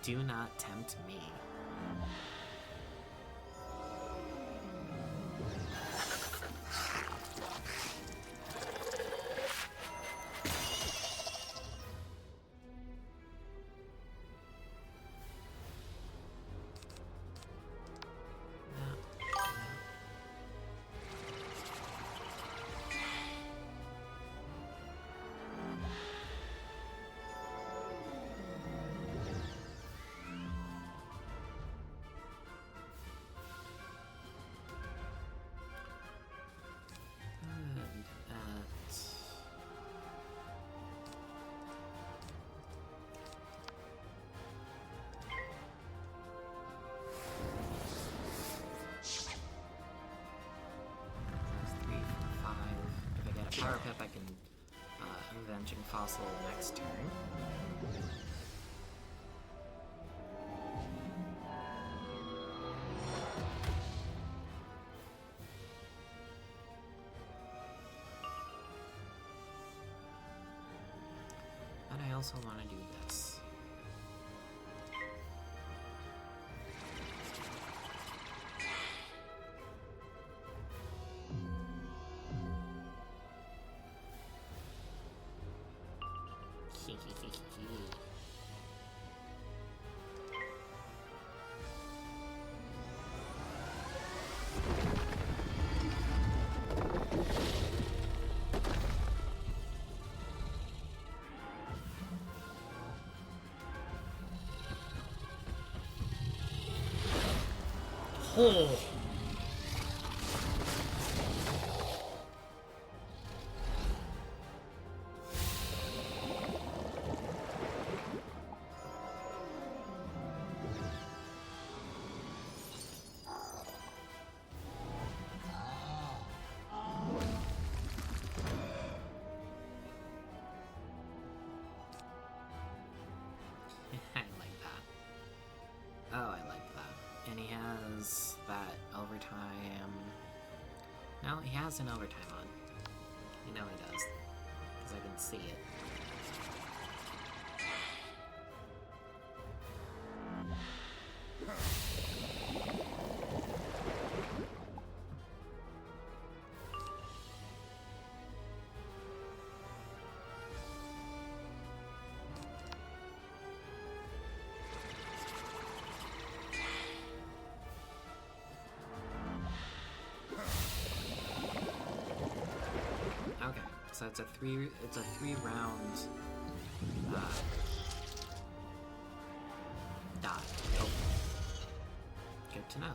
Do not tempt me. Power Pip, I can Avenging Fossil next turn. But I also want to do this. Oh. I like that. Oh, I like that. And he has that overtime. No, he has an overtime on. You know he does. Because I can see it. so it's a three round dot. Oh. Good to know.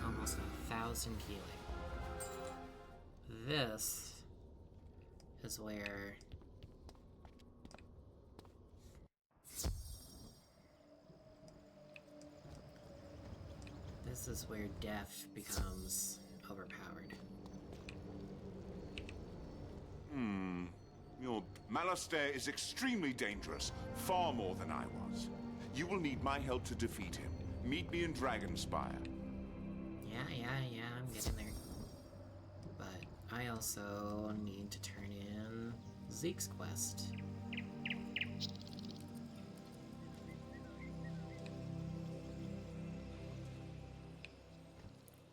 Almost 1,000 healing. This is where death becomes overpowered.
Your Malastare is extremely dangerous, far more than I was. You will need my help to defeat him. Meet me in Dragonspyre.
Yeah, I'm getting there. But I also need to turn in Zeke's quest.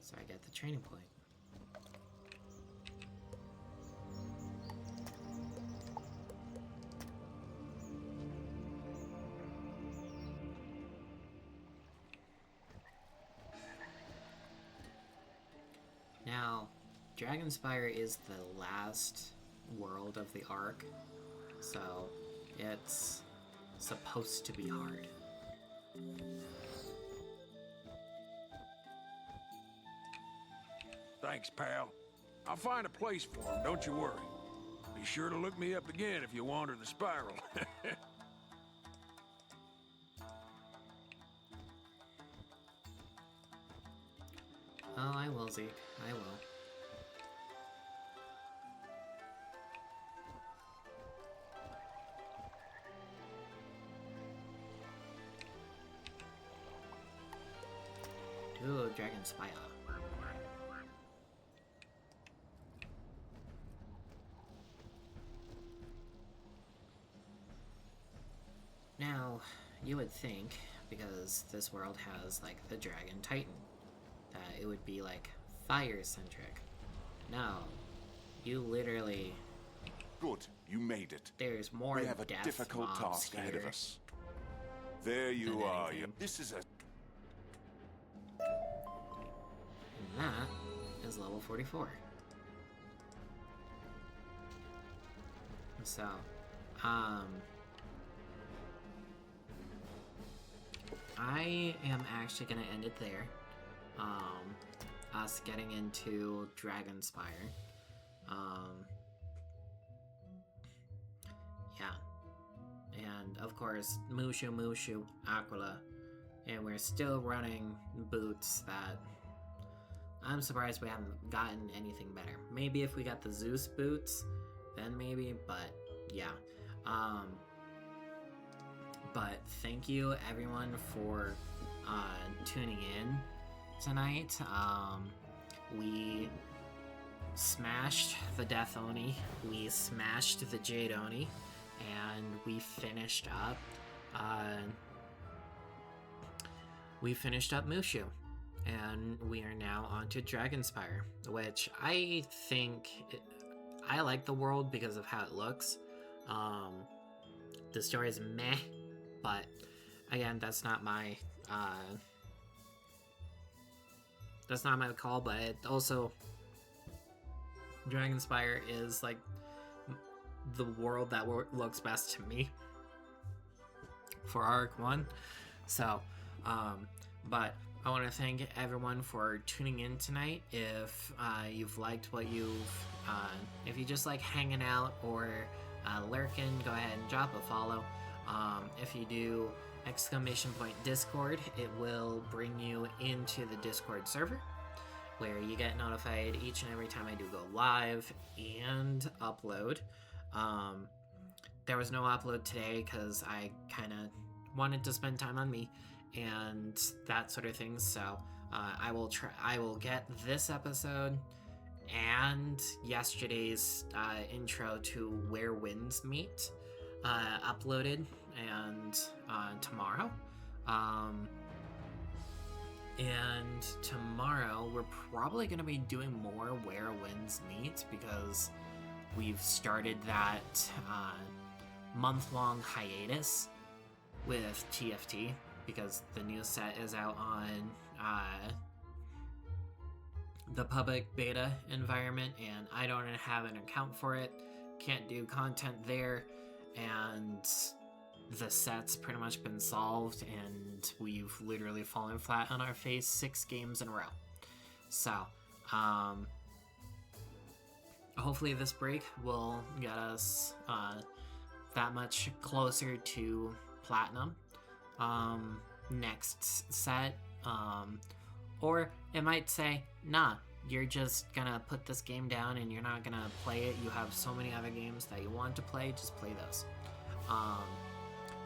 So I get the training point. Now, Dragonspyre is the last world of the arc, so it's supposed to be hard.
Thanks, pal. I'll find a place for him, don't you worry. Be sure to look me up again if you wander the spiral.
Oh, I will, Zeke. I will. Ooh, Dragonspyre. Now, you would think, because this world has, like, the Dragon Titan, that it would be, like, fire-centric. No. You literally...
Good, you made it.
There's more
We have a
death
difficult
mobs
task ahead of
here
us. There you
than
are.
anything.
This is a...
And that is level 44. So, I am actually gonna end it there. Us getting into Dragonspyre. Yeah. And of course, Mooshu, Aquila. And we're still running boots that I'm surprised we haven't gotten anything better. Maybe if we got the Zeus boots, then maybe, but yeah. But thank you everyone for tuning in tonight. We smashed the Death Oni, we smashed the Jade Oni, and we finished up Mooshu. And we are now on to Dragonspyre, which I think... I like the world because of how it looks. The story is meh, but again, that's not my call, but it also... Dragonspyre is, like, the world that looks best to me for Arc 1. So, but I want to thank everyone for tuning in tonight. If you've liked what you've if you just like hanging out or lurking, go ahead and drop a follow. If you do !Discord, it will bring you into the Discord server, where you get notified each and every time I do go live and upload. There was no upload today because I kind of wanted to spend time on me and that sort of thing, so I will get this episode and yesterday's intro to Where Winds Meet uploaded and tomorrow. And tomorrow we're probably going to be doing more Where Winds Meet because we've started that month-long hiatus with TFT because the new set is out on the public beta environment and I don't have an account for it, can't do content there, and the set's pretty much been solved and we've literally fallen flat on our face 6 games in a row. So, hopefully this break will get us that much closer to platinum next set, or it might say, nah, you're just gonna put this game down and you're not gonna play it. You have so many other games that you want to play, just play those.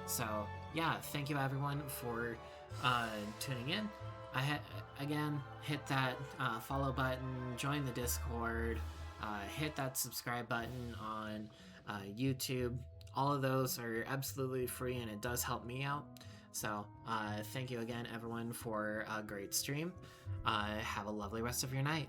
So yeah, thank you everyone for tuning in. Again, hit that follow button, join the Discord, hit that subscribe button on YouTube. All of those are absolutely free and it does help me out. So thank you again everyone for a great stream. Have a lovely rest of your night.